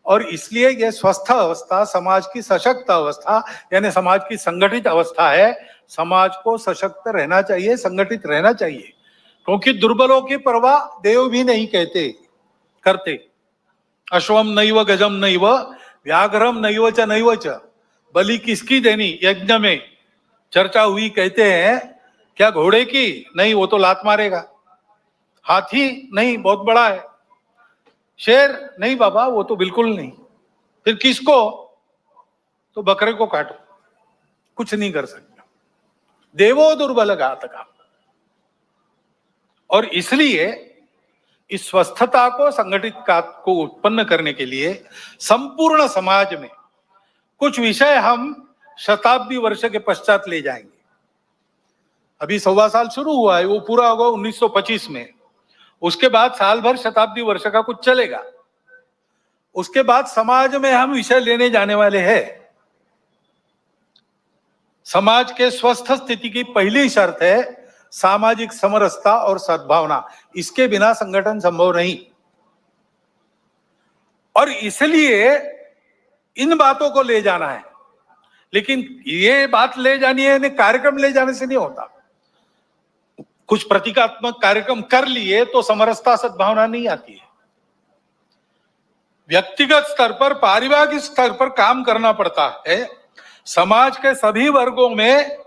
और इसलिए यह स्वस्थ अवस्था समाज की सशक्त अवस्था, यानी समाज की संगठित अवस्था है। समाज को सशक्त रहना चाहिए, संगठित रहना चाहिए, क्योंकि दुर्बलों की परवाह देव भी नहीं करते। अश्वम नैव गजम नैव व्याघ्रम नैव च बलि किसकी देनी यज्ञ में चर्चा हुई। कहते हैं क्या घोड़े की? नहीं, वो तो लात मारेगा। हाथी? नहीं, बहुत बड़ा है। शेर? नहीं बाबा, वो तो बिल्कुल नहीं। फिर किसको? तो बकरे को काटो, कुछ नहीं कर सकता। देवो दुर्बल घातका। और इसलिए इस स्वस्थता को, संगठित को उत्पन्न करने के लिए संपूर्ण समाज में कुछ विषय हम शताब्दी वर्ष के पश्चात ले जाएंगे। अभी 1.25 साल शुरू हुआ है, वो पूरा होगा 1925 में। उसके बाद साल भर शताब्दी वर्ष का कुछ चलेगा। उसके बाद समाज में हम विषय लेने जाने वाले हैं। समाज के स्वस्थ स्थिति की पहली शर्त है सामाजिक समरसता और सद्भावना। इसके बिना संगठन संभव नहीं। और इसलिए इन बातों को ले जाना है। लेकिन ये बात ले जानी है, कार्यक्रम ले जाने से नहीं होता। कुछ प्रतीकात्मक कार्यक्रम कर लिए तो समरसता, सद्भावना नहीं आती है। व्यक्तिगत स्तर पर, पारिवारिक स्तर पर काम करना पड़ता है। समाज के सभी वर्गों में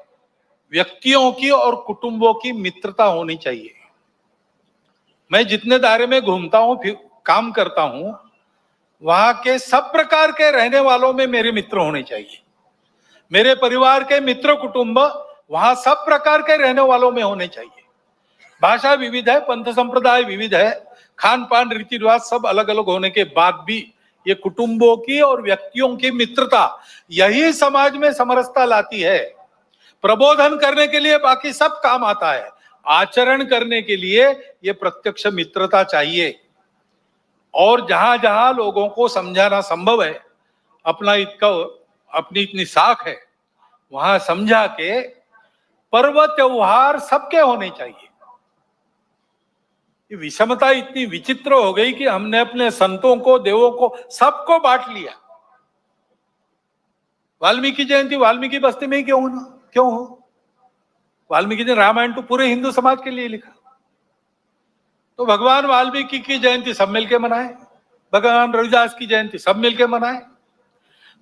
व्यक्तियों की और कुटुंबों की मित्रता होनी चाहिए। मैं जितने दायरे में घूमता हूं, फिर काम करता हूं, वहां के सब प्रकार के रहने वालों में मेरे मित्र होने चाहिए। मेरे परिवार के मित्र कुटुंब वहां सब प्रकार के रहने वालों में होने चाहिए। भाषा विविध है, पंथ संप्रदाय विविध है, खान पान रीति रिवाज सब अलग अलग होने के बाद भी ये कुटुंबों की और व्यक्तियों की मित्रता, यही समाज में समरसता लाती है। प्रबोधन करने के लिए बाकी सब काम आता है, आचरण करने के लिए ये प्रत्यक्ष मित्रता चाहिए। और जहां जहां लोगों को समझाना संभव है, अपनी इतनी साख है, वहां समझा के पर्व त्योहार सबके होने चाहिए। ये विषमता इतनी विचित्र हो गई कि हमने अपने संतों को, देवों को, सबको बांट लिया। वाल्मीकि जयंती वाल्मीकि बस्ती में ही क्यों हो? वाल्मीकि ने रामायण तो पूरे हिंदू समाज के लिए लिखा, तो भगवान वाल्मीकि की जयंती सब मिलके मनाए, भगवान रविदास की जयंती सब मिलके मनाए,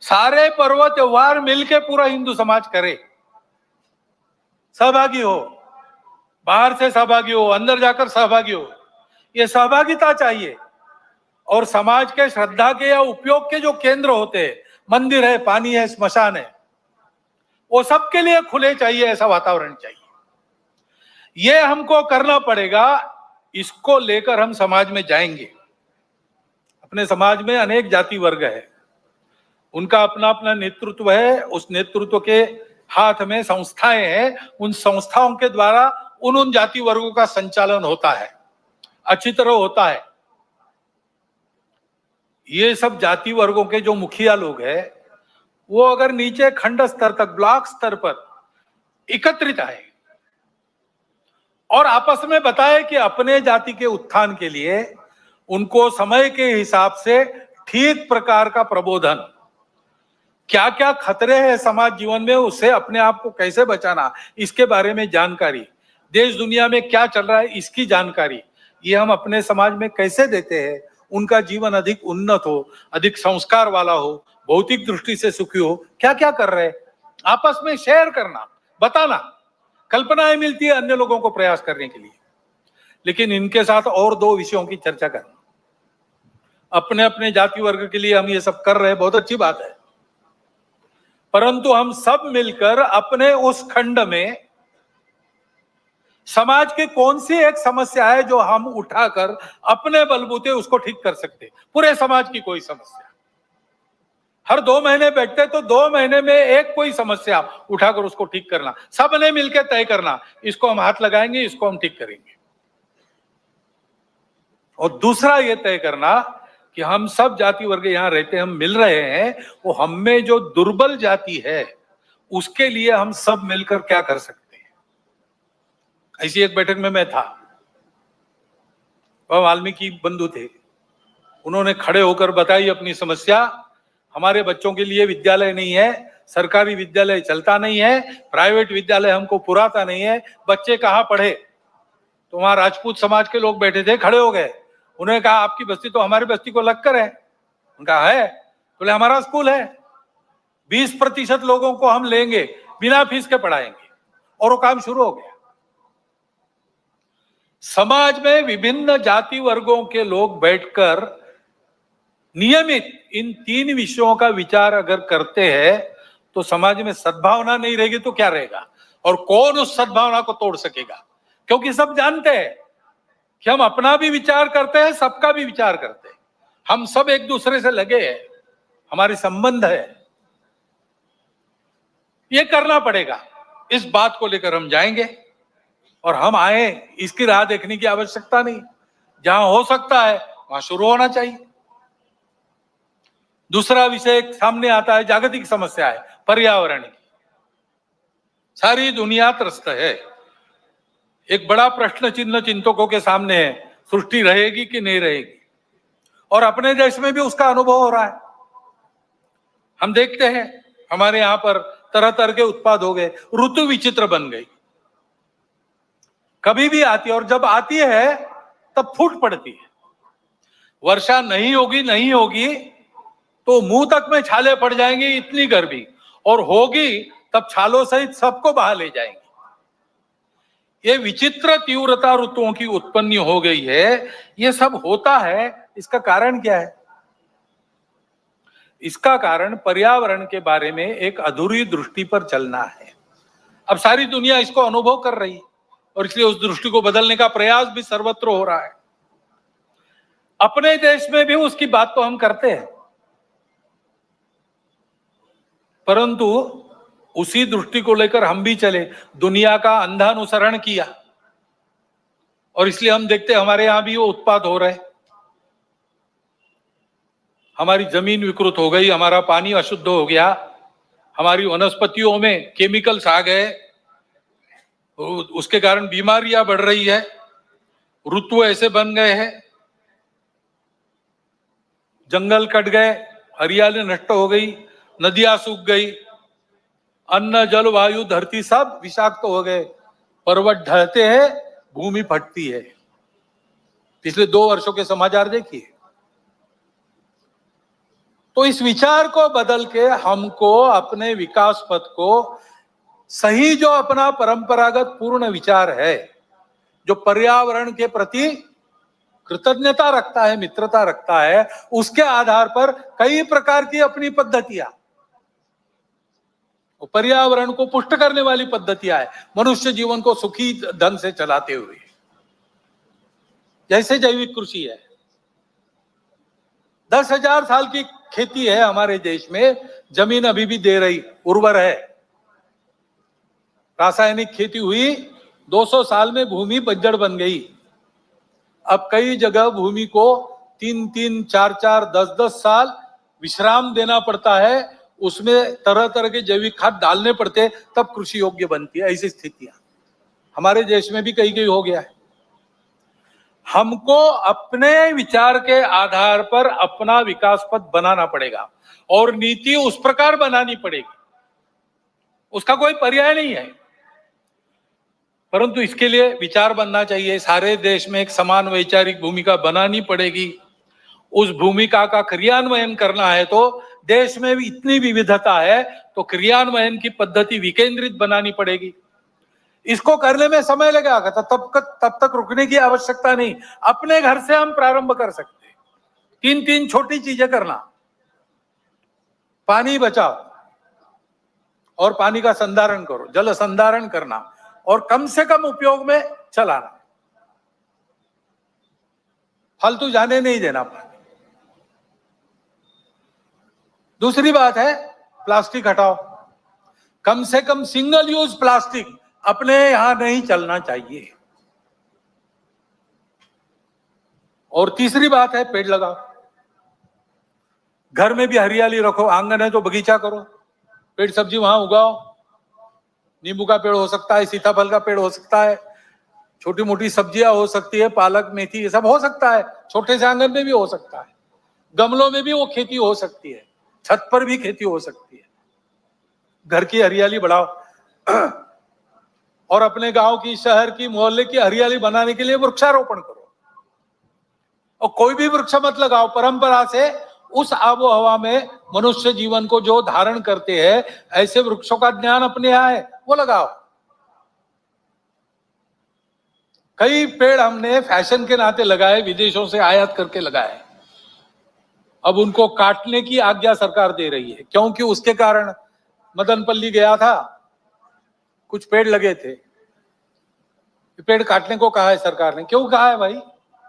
सारे पर्व त्योहार मिलके पूरा हिंदू समाज करे, सहभागी हो, बाहर से सहभागी हो, अंदर जाकर सहभागी हो। ये सहभागिता चाहिए। और समाज के श्रद्धा के या उपयोग के जो केंद्र होते हैं, मंदिर है, पानी है, स्मशान है, वो सबके लिए खुले चाहिए, ऐसा वातावरण चाहिए। ये हमको करना पड़ेगा। इसको लेकर हम समाज में जाएंगे। अपने समाज में अनेक जाति वर्ग है, उनका अपना अपना नेतृत्व है, उस नेतृत्व के हाथ में संस्थाएं हैं, उन संस्थाओं के द्वारा उन जाति वर्गों का संचालन होता है, अच्छी तरह होता है। ये सब जाति वर्गों के जो मुखिया लोग हैं, वो अगर नीचे खंड स्तर तक, ब्लॉक स्तर पर एकत्रित आए और आपस में बताए कि अपने जाति के उत्थान के लिए उनको समय के हिसाब से ठीक प्रकार का प्रबोधन, क्या क्या खतरे हैं समाज जीवन में, उससे अपने आप को कैसे बचाना, इसके बारे में जानकारी, देश दुनिया में क्या चल रहा है इसकी जानकारी, ये हम अपने समाज में कैसे देते हैं, उनका जीवन अधिक उन्नत हो, अधिक संस्कार वाला हो, भौतिक दृष्टि से सुखी हो, क्या क्या कर रहे हैं, आपस में शेयर करना, बताना, कल्पनाएं मिलती है अन्य लोगों को प्रयास करने के लिए। लेकिन इनके साथ और दो विषयों की चर्चा करना। अपने अपने जाति वर्ग के लिए हम ये सब कर रहे हैं, बहुत अच्छी बात है, परंतु हम सब मिलकर अपने उस खंड में समाज की कौन सी एक समस्या है जो हम उठाकर अपने बलबूते उसको ठीक कर सकते। पूरे समाज की कोई समस्या, हर 2 महीने बैठते तो 2 महीने में एक कोई समस्या उठाकर उसको ठीक करना, सबने मिलकर तय करना, इसको हम हाथ लगाएंगे, इसको हम ठीक करेंगे। और दूसरा ये तय करना कि हम सब जाति वर्ग यहां रहते हैं, हम मिल रहे हैं, वो हम में जो दुर्बल जाति है उसके लिए हम सब मिलकर क्या कर सकते हैं। ऐसी एक बैठक में मैं था, वह वाल्मीकि बंधु थे, उन्होंने खड़े होकर बताई अपनी समस्या। हमारे बच्चों के लिए विद्यालय नहीं है, सरकारी विद्यालय चलता नहीं है, प्राइवेट विद्यालय हमको पुराता नहीं है, बच्चे कहाँ पढ़े। तो वहां राजपूत समाज के लोग बैठे थे, खड़े हो गए, उन्होंने कहा आपकी बस्ती तो हमारी बस्ती को लगकर है। उनका है, बोले हमारा स्कूल है, 20% लोगों को हम लेंगे, बिना फीस के पढ़ाएंगे, और वो काम शुरू हो गया। समाज में विभिन्न जाति वर्गों के लोग बैठकर नियमित इन 3 विषयों का विचार अगर करते हैं तो समाज में सद्भावना नहीं रहेगी तो क्या रहेगा, और कौन उस सद्भावना को तोड़ सकेगा। क्योंकि सब जानते हैं कि हम अपना भी विचार करते हैं, सबका भी विचार करते हैं, हम सब एक दूसरे से लगे हैं, हमारे संबंध है। ये करना पड़ेगा, इस बात को लेकर हम जाएंगे। और हम आए, इसकी राह देखने की आवश्यकता नहीं, जहां हो सकता है वहां शुरू होना चाहिए। दूसरा विषय सामने आता है, जागतिक समस्या है, पर्यावरण की। सारी दुनिया त्रस्त है, एक बड़ा प्रश्न चिन्ह चिंतकों के सामने है, सृष्टि रहेगी कि नहीं रहेगी। और अपने देश में भी उसका अनुभव हो रहा है। हम देखते हैं हमारे यहां पर तरह तरह के उत्पाद हो गए, ऋतु विचित्र बन गई, कभी भी आती है, और जब आती है तब फूट पड़ती है। वर्षा नहीं होगी तो मुंह तक में छाले पड़ जाएंगी, इतनी गर्मी, और होगी तब छालों सहित सबको बहा ले जाएंगी। ये विचित्र तीव्रता ऋतुओं की उत्पन्न हो गई है। ये सब होता है, इसका कारण क्या है? इसका कारण पर्यावरण के बारे में एक अधूरी दृष्टि पर चलना है। अब सारी दुनिया इसको अनुभव कर रही है और इसलिए उस दृष्टि को बदलने का प्रयास भी सर्वत्र हो रहा है। अपने देश में भी उसकी बात तो हम करते हैं, परंतु उसी दृष्टि को लेकर हम भी चले, दुनिया का अंधा अनुसरण किया और इसलिए हम देखते हमारे यहां भी वो उत्पाद हो रहे। हमारी जमीन विकृत हो गई, हमारा पानी अशुद्ध हो गया, हमारी वनस्पतियों में केमिकल्स आ गए, उसके कारण बीमारियां बढ़ रही है, ऋतु ऐसे बन गए हैं, जंगल कट गए, हरियाली नष्ट हो गई, नदियां सूख गई, अन्न जल वायु धरती सब विषाक्त हो गए, पर्वत ढहते हैं, भूमि फटती है। पिछले 2 वर्षों के समाचार देखिए। तो इस विचार को बदल के हमको अपने विकास पथ को सही, जो अपना परंपरागत पूर्ण विचार है, जो पर्यावरण के प्रति कृतज्ञता रखता है, मित्रता रखता है, उसके आधार पर कई प्रकार की अपनी पद्धतियां, पर्यावरण को पुष्ट करने वाली पद्धतियां है, मनुष्य जीवन को सुखी ढंग से चलाते हुए, जैसे जैविक कृषि है। 10,000 साल की खेती है हमारे देश में, जमीन अभी भी दे रही, उर्वर है। रासायनिक खेती हुई, 200 साल में भूमि बंजर बन गई। अब कई जगह भूमि को 3-3, 4-4, 10-10 साल विश्राम देना पड़ता है, उसमें तरह तरह के जैविक खाद डालने पड़ते, तब कृषि योग्य बनती है। ऐसी स्थितियां हमारे देश में भी कहीं कहीं हो गया है। हमको अपने विचार के आधार पर अपना विकास पथ बनाना पड़ेगा और नीति उस प्रकार बनानी पड़ेगी, उसका कोई पर्याय नहीं है। परंतु इसके लिए विचार बनना चाहिए, सारे देश में एक समान वैचारिक भूमिका बनानी पड़ेगी। उस भूमिका का क्रियान्वयन करना है तो देश में भी इतनी विविधता है, तो क्रियान्वयन की पद्धति विकेंद्रित बनानी पड़ेगी। इसको करने में समय लगेगा, तब तक रुकने की आवश्यकता नहीं। अपने घर से हम प्रारंभ कर सकते हैं। 3-3 छोटी चीजें करना, पानी बचाओ और पानी का संधारण करो, जल संधारण करना और कम से कम उपयोग में चलाना, फालतू जाने नहीं देना पानी। दूसरी बात है प्लास्टिक हटाओ, कम से कम सिंगल यूज प्लास्टिक अपने यहां नहीं चलना चाहिए। और तीसरी बात है पेड़ लगाओ, घर में भी हरियाली रखो, आंगन है तो बगीचा करो, पेड़ सब्जी वहां उगाओ, नींबू का पेड़ हो सकता है, सीताफल का पेड़ हो सकता है, छोटी मोटी सब्जियां हो सकती है, पालक मेथी ये सब हो सकता है, छोटे से आंगन में भी हो सकता है, गमलों में भी वो खेती हो सकती है, छत पर भी खेती हो सकती है। घर की हरियाली बढ़ाओ और अपने गांव की, शहर की, मोहल्ले की हरियाली बनाने के लिए वृक्षारोपण करो। और कोई भी वृक्ष मत लगाओ, परंपरा से उस आबो हवा में मनुष्य जीवन को जो धारण करते हैं, ऐसे वृक्षों का ज्ञान अपने यहां है, वो लगाओ। कई पेड़ हमने फैशन के नाते लगाए, विदेशों से आयात करके लगाए, अब उनको काटने की आज्ञा सरकार दे रही है, क्योंकि उसके कारण मदनपल्ली गया था, कुछ पेड़ लगे थे, पेड़ काटने को कहा है सरकार ने। क्यों कहा है भाई?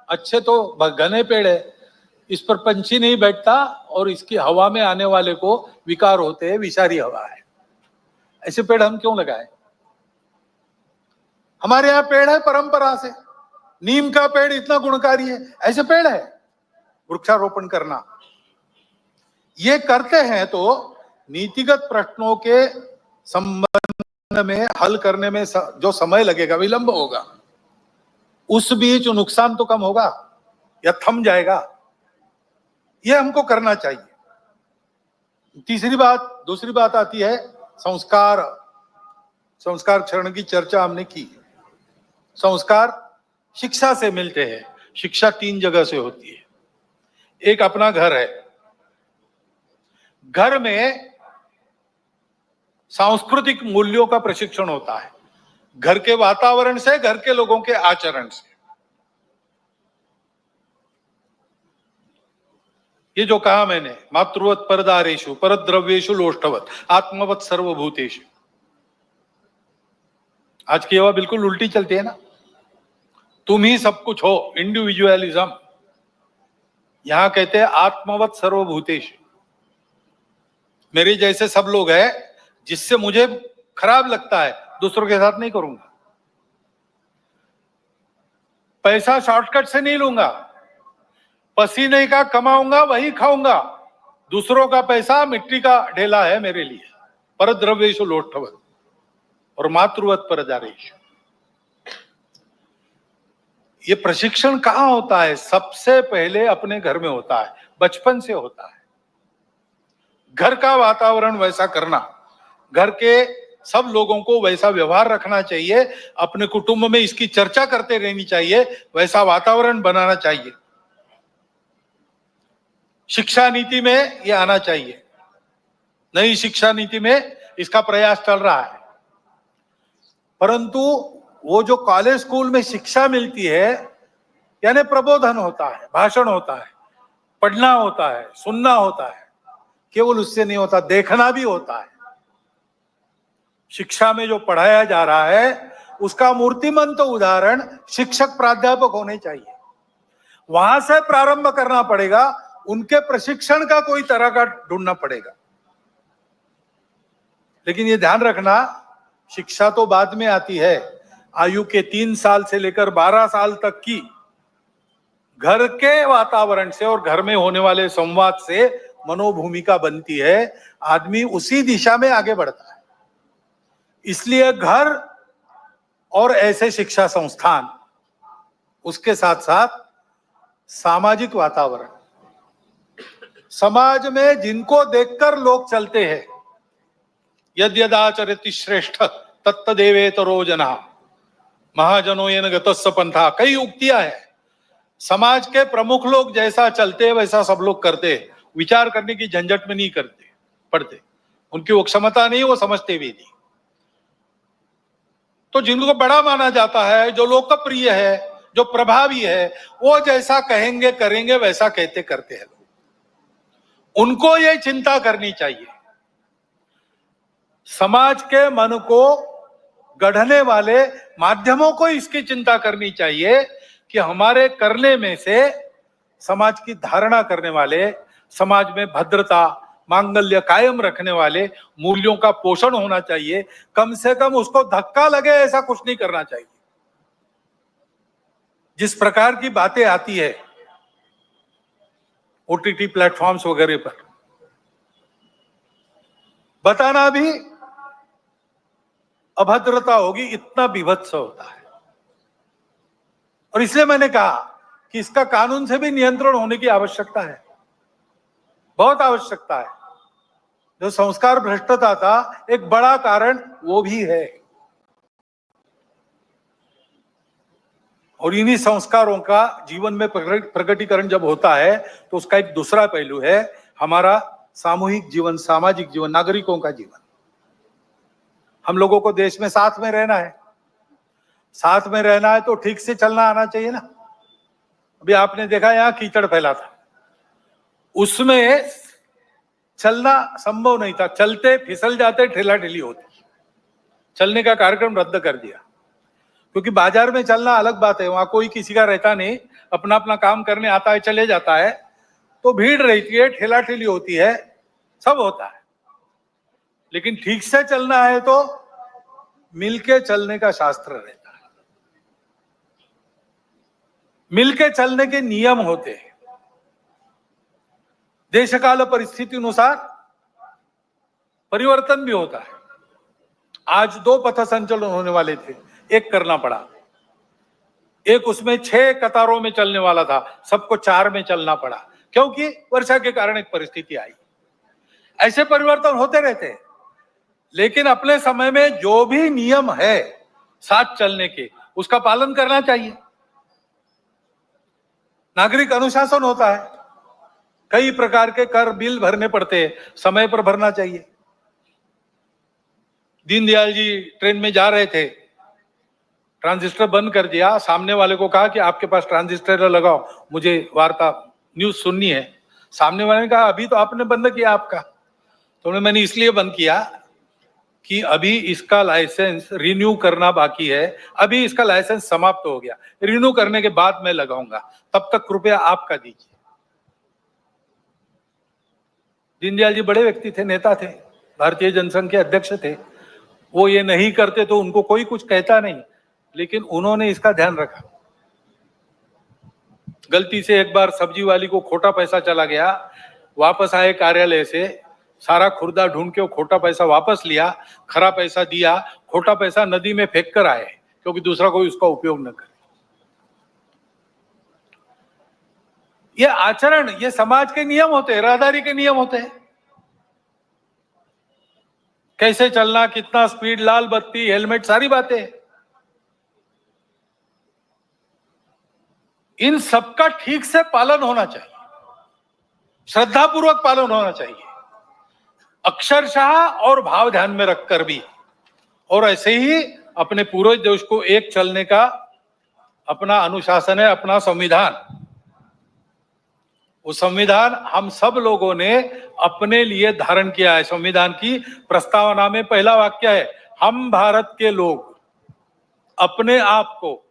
अच्छे तो घने पेड़ है, इस पर पंछी नहीं बैठता और इसकी हवा में आने वाले को विकार होते हैं, विषारी हवा है, ऐसे पेड़ हम क्यों लगाए? हमारे यहाँ पेड़ है परंपरा से, नीम का पेड़ इतना गुणकारी है, ऐसे पेड़ है। वृक्षारोपण करना, ये करते हैं तो नीतिगत प्रश्नों के संबंध में हल करने में जो समय लगेगा, विलंब होगा, उस बीच नुकसान तो कम होगा या थम जाएगा, ये हमको करना चाहिए। दूसरी बात आती है संस्कार क्षरण की चर्चा हमने की। संस्कार शिक्षा से मिलते हैं। शिक्षा 3 जगह से होती है। एक अपना घर है, घर में सांस्कृतिक मूल्यों का प्रशिक्षण होता है, घर के वातावरण से, घर के लोगों के आचरण से। ये जो कहा मैंने, मातृवत परदारेषु परद्रव्येषु लोष्टवत आत्मवत सर्वभूतेषु, आज की हवा बिल्कुल उल्टी चलती है ना। तुम ही सब कुछ हो, इंडिविजुअलिज्म। यहां कहते हैं आत्मवत सर्वभूतेषु। मेरे जैसे सब लोग हैं, जिससे मुझे खराब लगता है दूसरों के साथ नहीं करूंगा। पैसा शॉर्टकट से नहीं लूंगा, पसीने का कमाऊंगा वही खाऊंगा। दूसरों का पैसा मिट्टी का ढेला है मेरे लिए। परद्रव्येषु लोट्ठवत् और मातृवत् परदारेषु। ये प्रशिक्षण कहाँ होता है? सबसे पहले अपने घर में होता है, बचपन से होता है। घर का वातावरण वैसा करना, घर के सब लोगों को वैसा व्यवहार रखना चाहिए, अपने कुटुंब में इसकी चर्चा करते रहनी चाहिए, वैसा वातावरण बनाना चाहिए। शिक्षा नीति में ये आना चाहिए। नई शिक्षा नीति में इसका प्रयास चल रहा है, परंतु वो जो कॉलेज स्कूल में शिक्षा मिलती है, यानी प्रबोधन होता है, भाषण होता है, पढ़ना होता है, सुनना होता है, केवल उससे नहीं होता, देखना भी होता है। शिक्षा में जो पढ़ाया जा रहा है उसका मूर्तिमंत उदाहरण शिक्षक प्राध्यापक होने चाहिए। वहां से प्रारंभ करना पड़ेगा, उनके प्रशिक्षण का कोई तरह का ढूंढना पड़ेगा। लेकिन ये ध्यान रखना, शिक्षा तो बाद में आती है। आयु के 3 साल से लेकर 12 साल तक की घर के वातावरण से और घर में होने वाले संवाद से मनोभूमिका बनती है, आदमी उसी दिशा में आगे बढ़ता है। इसलिए घर और ऐसे शिक्षा संस्थान, उसके साथ साथ सामाजिक वातावरण, समाज में जिनको देखकर लोग चलते हैं, यद्यदाचरति श्रेष्ठ तत्तदेवेतरो जना महाजनो येन गतस्स पंथा, कई उक्तियां हैं। समाज के प्रमुख लोग जैसा चलते हैं वैसा सब लोग करते हैं, विचार करने की झंझट में नहीं करते पड़ते, उनकी वो क्षमता नहीं, वो समझते भी नहीं। तो जिनको बड़ा माना जाता है, जो लोकप्रिय है, जो प्रभावी है, वो जैसा कहेंगे करेंगे, वैसा कहते करते हैं लोग। उनको ये चिंता करनी चाहिए, समाज के मन को गढ़ने वाले माध्यमों को इसकी चिंता करनी चाहिए कि हमारे करने में से समाज की धारणा करने वाले, समाज में भद्रता मांगल्य कायम रखने वाले मूल्यों का पोषण होना चाहिए। कम से कम उसको धक्का लगे ऐसा कुछ नहीं करना चाहिए। जिस प्रकार की बातें आती है ओटीटी प्लेटफॉर्म्स वगैरह पर, बताना भी अभद्रता होगी, इतना विभत्स होता है। और इसलिए मैंने कहा कि इसका कानून से भी नियंत्रण होने की आवश्यकता है, बहुत आवश्यकता है। जो संस्कार भ्रष्टता था, एक बड़ा कारण वो भी है। और इन्हीं संस्कारों का जीवन में प्रकटीकरण जब होता है तो उसका एक दूसरा पहलू है हमारा सामूहिक जीवन, सामाजिक जीवन, नागरिकों का जीवन। हम लोगों को देश में साथ में रहना है, साथ में रहना है तो ठीक से चलना आना चाहिए ना। अभी आपने देखा यहाँ कीचड़ फैला था, उसमें चलना संभव नहीं था, चलते फिसल जाते, ठेला ठेली होती। चलने का कार्यक्रम रद्द कर दिया, क्योंकि बाजार में चलना अलग बात है, वहां कोई किसी का रहता नहीं, अपना अपना काम करने आता है, चले जाता है, तो भीड़ रहती है, ठेला ठेली होती है, सब होता है। लेकिन ठीक से चलना है तो मिलके चलने का शास्त्र रहता है, मिलके चलने के नियम होते हैं। देशकाल परिस्थिति अनुसार परिवर्तन भी होता है। आज 2 पथ संचलन होने वाले थे, एक करना पड़ा। एक उसमें 6 कतारों में चलने वाला था, सबको 4 में चलना पड़ा, क्योंकि वर्षा के कारण एक परिस्थिति आई। ऐसे परिवर्तन होते रहते हैं, लेकिन अपने समय में जो भी नियम है साथ चलने के, उसका पालन करना चाहिए। नागरिक अनुशासन होता है, कई प्रकार के कर बिल भरने पड़ते हैं, समय पर भरना चाहिए। दीनदयाल जी ट्रेन में जा रहे थे, ट्रांजिस्टर बंद कर दिया, सामने वाले को कहा कि आपके पास ट्रांजिस्टर लगाओ, मुझे वार्ता न्यूज सुननी है। सामने वाले ने कहा अभी तो आपने बंद किया आपका, तो मैंने इसलिए बंद किया कि अभी इसका लाइसेंस रिन्यू करना बाकी है, अभी इसका लाइसेंस समाप्त हो गया, रिन्यू करने के बाद मैं लगाऊंगा, तब तक कृपया आपका दीजिए। दीनदयाल जी बड़े व्यक्ति थे, नेता थे, भारतीय जनसंघ के अध्यक्ष थे। वो ये नहीं करते तो उनको कोई कुछ कहता नहीं, लेकिन उन्होंने इसका ध्यान रखा। गलती से एक बार सब्जी वाली को खोटा पैसा चला गया, वापस आए कार्यालय से, सारा खुर्दा ढूंढ के वो खोटा पैसा वापस लिया, खरा पैसा दिया, खोटा पैसा नदी में फेंक कर आए, क्योंकि दूसरा कोई उसका उपयोग न करे। ये आचरण, ये समाज के नियम होते हैं, राहदारी के नियम होते हैं। कैसे चलना, कितना स्पीड, लाल बत्ती, हेलमेट, सारी बातें, इन सबका ठीक से पालन होना चाहिए, श्रद्धापूर्वक पालन होना चाहिए, अक्षरशः और भाव ध्यान में रखकर भी। और ऐसे ही अपने पूरे देश को एक चलने का अपना अनुशासन है, अपना संविधान। वो संविधान हम सब लोगों ने अपने लिए धारण किया है। संविधान की प्रस्तावना में पहला वाक्य है, हम भारत के लोग अपने आप को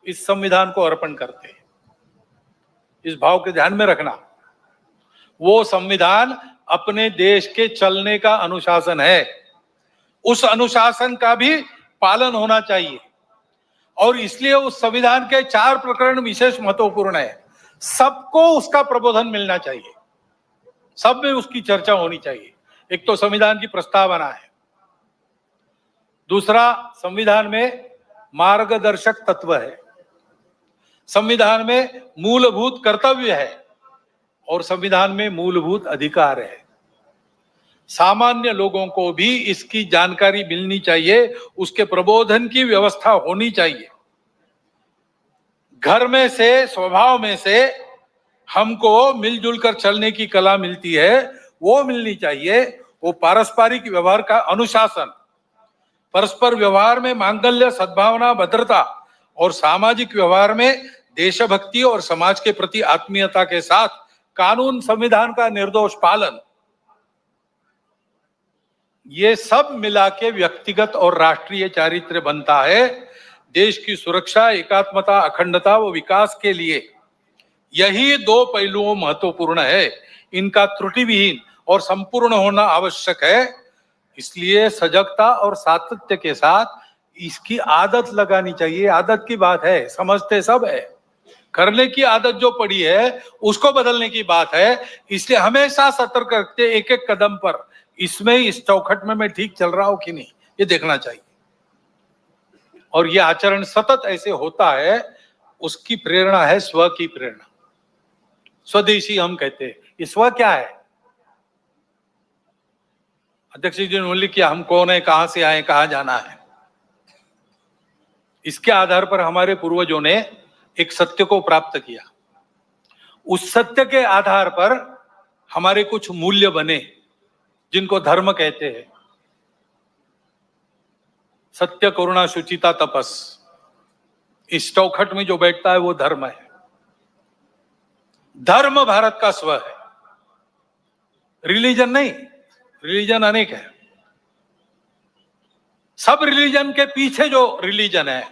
इस संविधान को अर्पण करते हैं। इस भाव के ध्यान में रखना। वो संविधान अपने देश के चलने का अनुशासन है, उस अनुशासन का भी पालन होना चाहिए। और इसलिए उस संविधान के 4 प्रकरण विशेष महत्वपूर्ण है। सबको उसका प्रबोधन मिलना चाहिए, सब में उसकी चर्चा होनी चाहिए। एक तो संविधान की प्रस्तावना है, दूसरा संविधान में मार्गदर्शक तत्व है, संविधान में मूलभूत कर्तव्य है, और संविधान में मूलभूत अधिकार है। सामान्य लोगों को भी इसकी जानकारी मिलनी चाहिए, उसके प्रबोधन की व्यवस्था होनी चाहिए। घर में से, स्वभाव में से हमको मिलजुल कर चलने की कला मिलती है, वो मिलनी चाहिए। वो पारस्परिक व्यवहार का अनुशासन, परस्पर व्यवहार में मांगल्य, सद्भावना, भद्रता, और सामाजिक व्यवहार में देशभक्ति और समाज के प्रति आत्मीयता के साथ कानून, संविधान का निर्दोष पालन, ये सब मिला के व्यक्तिगत और राष्ट्रीय चारित्र्य बनता है। देश की सुरक्षा, एकात्मता, अखंडता व विकास के लिए यही 2 पहलुओं महत्वपूर्ण है। इनका त्रुटि विहीन और संपूर्ण होना आवश्यक है। इसलिए सजगता और सातत्य के साथ इसकी आदत लगानी चाहिए। आदत की बात है, समझते सब है, करने की आदत जो पड़ी है उसको बदलने की बात है। इसलिए हमेशा सतर्क रखते, एक एक कदम पर इसमें, इस चौखट में मैं ठीक चल रहा हूं कि नहीं, ये देखना चाहिए। और ये आचरण सतत ऐसे होता है, उसकी प्रेरणा है स्व की प्रेरणा। स्वदेशी हम कहते हैं। ये स्व क्या है? अध्यक्ष जी ने उल्लेख किया, हम कौन है, कहां से आए, कहां जाना है। इसके आधार पर हमारे पूर्वजों ने एक सत्य को प्राप्त किया। उस सत्य के आधार पर हमारे कुछ मूल्य बने, जिनको धर्म कहते हैं। सत्य, करुणा, शुचिता, तपस, इस चौखट में जो बैठता है वो धर्म है। धर्म भारत का स्व है, रिलीजन नहीं। रिलीजन अनेक है। सब रिलीजन के पीछे जो रिलीजन है,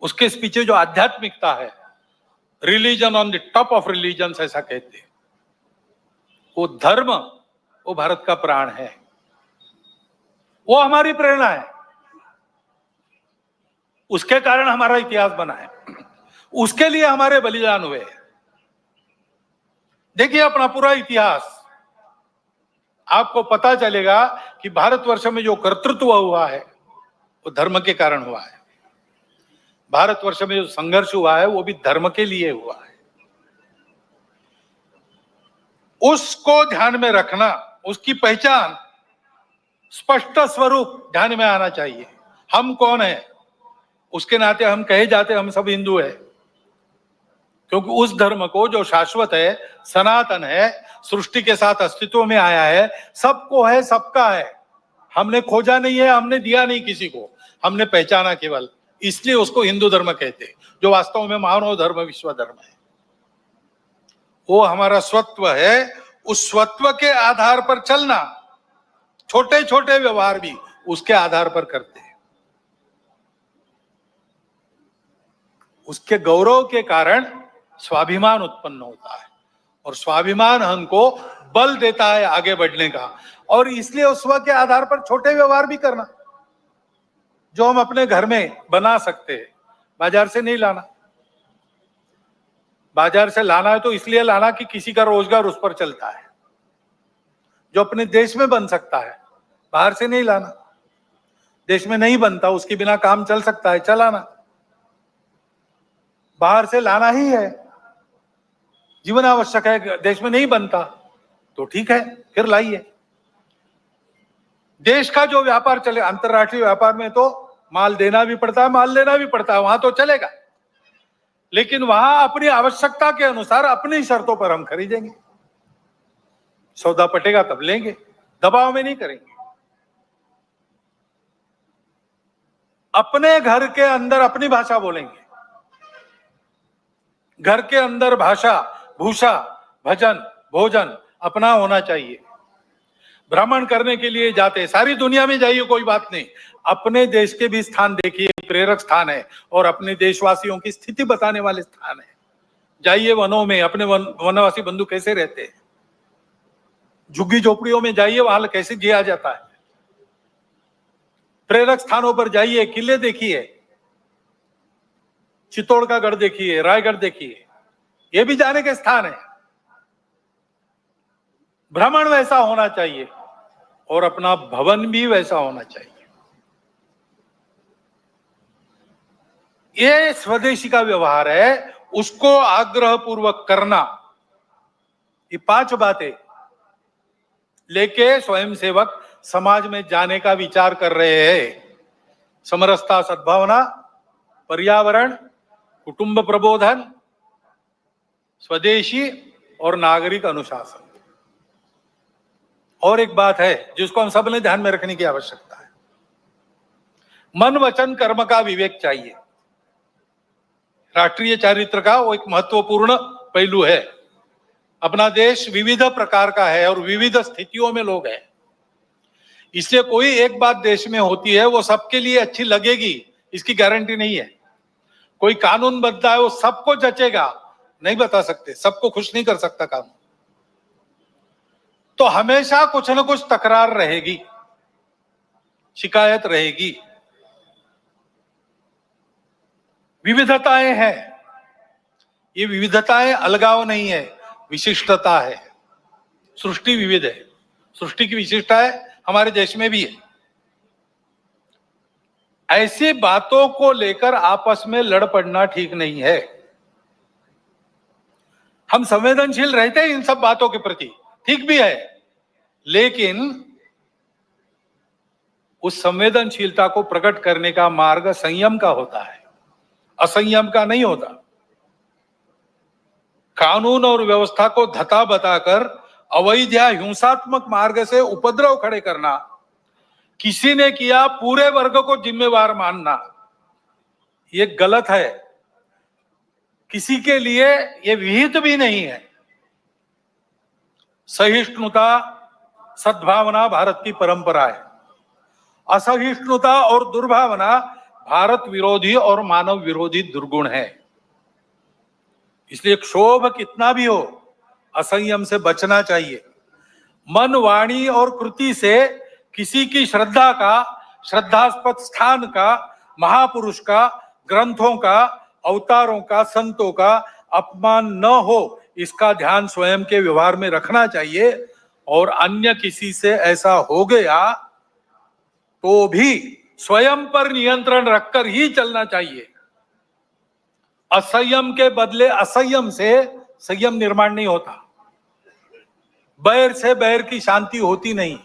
उसके पीछे जो आध्यात्मिकता है, religion on the top of religion ऐसा कहते हैं, वो धर्म, वो भारत का प्राण है, वो हमारी प्रेरणा है। उसके कारण हमारा इतिहास बना है, उसके लिए हमारे बलिदान हुए। देखिए अपना पूरा इतिहास, आपको पता चलेगा कि भारतवर्ष में जो कर्तृत्व हुआ है वो धर्म के कारण हुआ है। भारतवर्ष में जो संघर्ष हुआ है वो भी धर्म के लिए हुआ है। उसको ध्यान में रखना, उसकी पहचान, स्पष्ट स्वरूप ध्यान में आना चाहिए। हम कौन है, उसके नाते हम कहे जाते हम सब हिंदू है, क्योंकि उस धर्म को जो शाश्वत है, सनातन है, सृष्टि के साथ अस्तित्व में आया है, सबको है, सबका है। हमने खोजा नहीं है, हमने दिया नहीं किसी को, हमने पहचाना केवल। इसलिए उसको हिंदू धर्म कहते हैं, जो वास्तव में मानव धर्म, विश्व धर्म है। वो हमारा स्वत्व है। उस स्वत्व के आधार पर चलना, छोटे छोटे व्यवहार भी उसके आधार पर करते हैं। उसके गौरव के कारण स्वाभिमान उत्पन्न होता है, और स्वाभिमान हमको बल देता है आगे बढ़ने का। और इसलिए उस वक्त के आधार पर छोटे व्यवहार भी करना जो हम अपने घर में बना सकते हैं, बाजार से नहीं लाना। बाजार से लाना है तो इसलिए लाना कि किसी का रोजगार उस पर चलता है, जो अपने देश में बन सकता है, बाहर से नहीं लाना। देश में नहीं बनता, उसके बिना काम चल सकता है, चलाना। बाहर से लाना ही है, जीवन आवश्यक है, देश में नहीं बनता तो ठीक है, फिर लाइए। देश का जो व्यापार चले, अंतरराष्ट्रीय व्यापार में तो माल देना भी पड़ता है, माल लेना भी पड़ता है, वहां तो चलेगा, लेकिन वहां अपनी आवश्यकता के अनुसार अपनी शर्तों पर हम खरीदेंगे। सौदा पटेगा तब लेंगे, दबाव में नहीं करेंगे। अपने घर के अंदर अपनी भाषा बोलेंगे। घर के अंदर भाषा, भूषा, भजन, भोजन अपना होना चाहिए। भ्रमण करने के लिए जाते, सारी दुनिया में जाइए, कोई बात नहीं, अपने देश के भी स्थान देखिए, प्रेरक स्थान है और अपने देशवासियों की स्थिति बताने वाले स्थान है। जाइए वनों में, अपने वनवासी बंधु कैसे रहते हैं, झुग्गी झोपड़ियों में जाइए, वहां कैसे जिया जाता है। प्रेरक स्थानों पर जाइए, किले देखिए, चित्तौड़ का गढ़ देखिए, रायगढ़ देखिए, ये भी जाने के स्थान है। भ्रमण वैसा होना चाहिए और अपना भवन भी वैसा होना चाहिए। ये स्वदेशी का व्यवहार है, उसको आग्रह पूर्वक करना। ये 5 बातें लेके स्वयंसेवक समाज में जाने का विचार कर रहे हैं। समरसता, सद्भावना, पर्यावरण, कुटुंब प्रबोधन, स्वदेशी और नागरिक अनुशासन। और एक बात है जिसको हम सब ने ध्यान में रखने की आवश्यकता है, मन वचन कर्म का विवेक चाहिए। राष्ट्रीय चारित्र का वो एक महत्वपूर्ण पहलू है। अपना देश विविध प्रकार का है और विविध स्थितियों में लोग हैं, इसलिए कोई एक बात देश में होती है वो सबके लिए अच्छी लगेगी इसकी गारंटी नहीं है। कोई कानून बनता है वो सबको जचेगा, नहीं बता सकते, सबको खुश नहीं कर सकता कानून। तो हमेशा कुछ न कुछ तकरार रहेगी, शिकायत रहेगी। विविधताएं हैं, ये विविधताएं अलगाव नहीं है, विशिष्टता है। सृष्टि विविध है, सृष्टि की विशिष्टता है, हमारे देश में भी है। ऐसी बातों को लेकर आपस में लड़ पड़ना ठीक नहीं है। हम संवेदनशील रहते हैं इन सब बातों के प्रति, ठीक भी है, लेकिन उस संवेदनशीलता को प्रकट करने का मार्ग संयम का होता है, असंयम का नहीं होता। कानून और व्यवस्था को धता बताकर अवैध या हिंसात्मक मार्ग से उपद्रव खड़े करना, किसी ने किया पूरे वर्ग को जिम्मेवार मानना, ये गलत है, किसी के लिए ये विहित भी नहीं है। सहिष्णुता, सद्भावना भारत की परंपरा है। असहिष्णुता और दुर्भावना भारत विरोधी और मानव विरोधी दुर्गुण है। इसलिए क्षोभ कितना भी हो, असंयम से बचना चाहिए। मन, वाणी और कृति से किसी की श्रद्धा का, श्रद्धास्पद स्थान का, महापुरुष का, ग्रंथों का, अवतारों का, संतों का अपमान न हो, इसका ध्यान स्वयं के व्यवहार में रखना चाहिए। और अन्य किसी से ऐसा हो गया तो भी स्वयं पर नियंत्रण रखकर ही चलना चाहिए। असंयम के बदले असंयम से संयम निर्माण नहीं होता, बैर से बैर की शांति होती नहीं।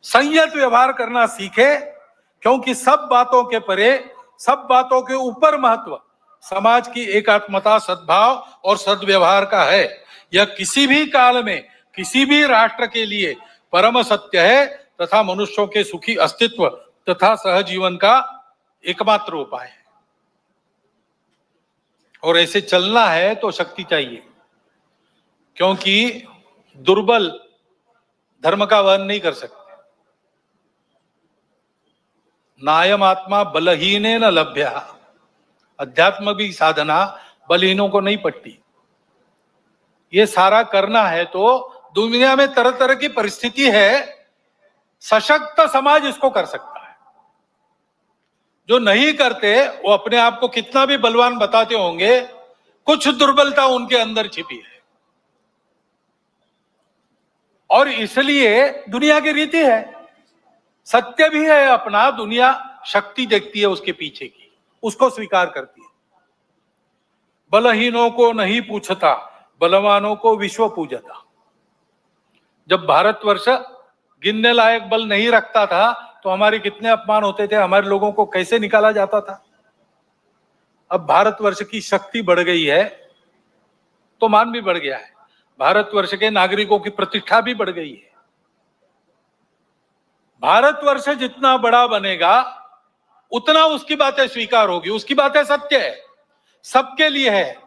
संयत व्यवहार करना सीखे, क्योंकि सब बातों के परे, सब बातों के ऊपर महत्व समाज की एकात्मता, सद्भाव और सद्व्यवहार का है। यह किसी भी काल में किसी भी राष्ट्र के लिए परम सत्य है तथा मनुष्यों के सुखी अस्तित्व तथा सहजीवन का एकमात्र उपाय है। और ऐसे चलना है तो शक्ति चाहिए, क्योंकि दुर्बल धर्म का वहन नहीं कर सकते। नायम आत्मा बलहीने न लभ्या, अध्यात्म की साधना बलहीनों को नहीं पटती। ये सारा करना है तो दुनिया में तरह तरह की परिस्थिति है, सशक्त समाज इसको कर सकता है। जो नहीं करते वो अपने आप को कितना भी बलवान बताते होंगे, कुछ दुर्बलता उनके अंदर छिपी है। और इसलिए दुनिया की रीति है, सत्य भी है अपना, दुनिया शक्ति देखती है उसके पीछे की, उसको स्वीकार करती है। बलहीनों को नहीं पूछता, बलवानों को विश्व पूजता। जब भारतवर्ष गिनने लायक बल नहीं रखता था तो हमारे कितने अपमान होते थे, हमारे लोगों को कैसे निकाला जाता था। अब भारतवर्ष की शक्ति बढ़ गई है तो मान भी बढ़ गया है, भारतवर्ष के नागरिकों की प्रतिष्ठा भी बढ़ गई है। भारतवर्ष जितना बड़ा बनेगा उतना उसकी बातें स्वीकार होगी, उसकी बातें सत्य है, सबके लिए है,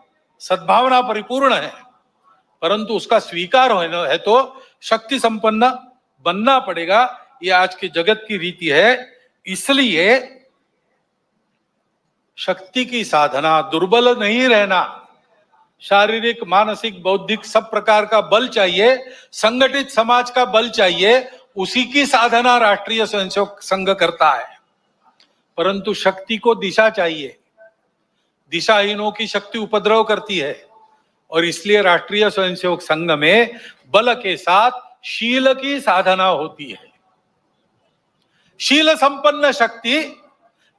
सद्भावना परिपूर्ण है, परंतु उसका स्वीकार होना है तो शक्ति संपन्न बनना पड़ेगा। ये आज के जगत की रीति है। इसलिए शक्ति की साधना, दुर्बल नहीं रहना, शारीरिक मानसिक बौद्धिक सब प्रकार का बल चाहिए, संगठित समाज का बल चाहिए, उसी की साधना राष्ट्रीय स्वयंसेवक संघ करता है। परंतु शक्ति को दिशा चाहिए, दिशाहीनों की शक्ति उपद्रव करती है, और इसलिए राष्ट्रीय स्वयंसेवक संघ में बल के साथ शील की साधना होती है। शील संपन्न शक्ति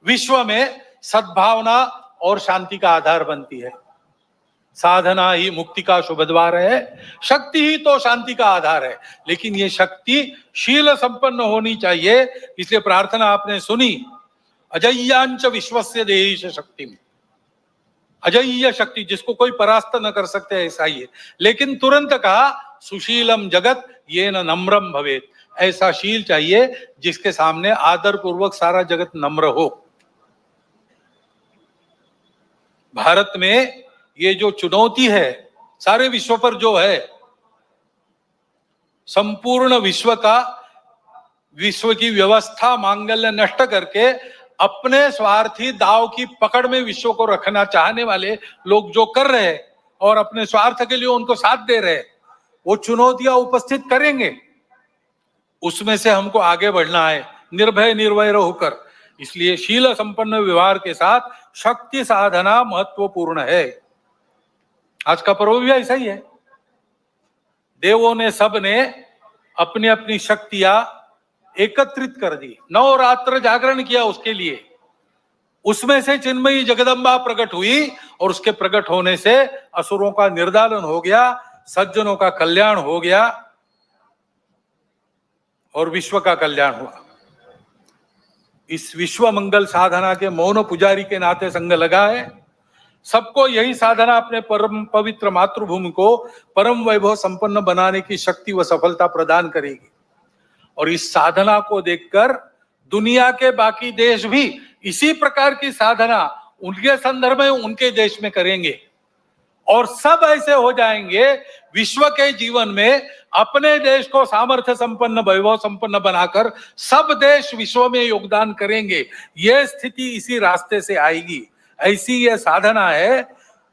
विश्व में सद्भावना और शांति का आधार बनती है। साधना ही मुक्ति का शुभ द्वार है, शक्ति ही तो शांति का आधार है, लेकिन ये शक्ति शील संपन्न होनी चाहिए। इसलिए प्रार्थना आपने सुनी, अजय्यांच विश्वस्य देहिश शक्ति, अजय्य शक्ति जिसको कोई परास्त न कर सकते, ऐसा ही है। लेकिन तुरंत कहा सुशीलम जगत ये न नम्रम भवेत, ऐसा शील चाहिए जिसके सामने आदर पूर्वक सारा जगत नम्र हो। भारत में ये जो चुनौती है सारे विश्व पर जो है, संपूर्ण विश्व का, विश्व की व्यवस्था मांगल्य नष्ट करके अपने स्वार्थी दाव की पकड़ में विश्व को रखना चाहने वाले लोग जो कर रहे हैं और अपने स्वार्थ के लिए उनको साथ दे रहे हैं, वो चुनौतियां उपस्थित करेंगे, उसमें से हमको आगे बढ़ना है निर्भय निर्वय होकर। इसलिए शील संपन्न व्यवहार के साथ शक्ति साधना महत्वपूर्ण है। आज का पर्व भी ऐसा ही है। देवों ने सब ने अपनी अपनी शक्तियां एकत्रित कर दी, नवरात्र जागरण किया उसके लिए, उसमें से चिन्मयी जगदम्बा प्रकट हुई और उसके प्रकट होने से असुरों का निर्दालन हो गया, सज्जनों का कल्याण हो गया और विश्व का कल्याण हुआ। इस विश्व मंगल साधना के मौन पुजारी के नाते संघ लगा है। सबको यही साधना अपने परम पवित्र मातृभूमि को परम वैभव संपन्न बनाने की शक्ति व सफलता प्रदान करेगी। और इस साधना को देखकर दुनिया के बाकी देश भी इसी प्रकार की साधना उनके संदर्भ में उनके देश में करेंगे और सब ऐसे हो जाएंगे। विश्व के जीवन में अपने देश को सामर्थ्य संपन्न वैभव संपन्न बनाकर सब देश विश्व में योगदान करेंगे। यह स्थिति इसी रास्ते से आएगी। ऐसी यह साधना है,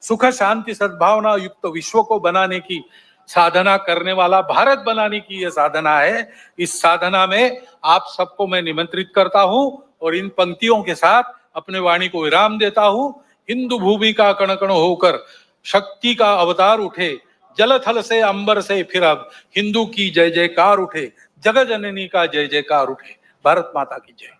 सुख शांति सद्भावना युक्त विश्व को बनाने की साधना करने वाला भारत बनाने की यह साधना है। इस साधना में आप सबको मैं निमंत्रित करता हूं और इन पंक्तियों के साथ अपने वाणी को विराम देता हूं। हिंदू भूमि का कण कण होकर शक्ति का अवतार उठे, जल थल से अंबर से फिर अब हिंदू की जय जयकार उठे, जगत जननी का जय जयकार उठे। भारत माता की जय।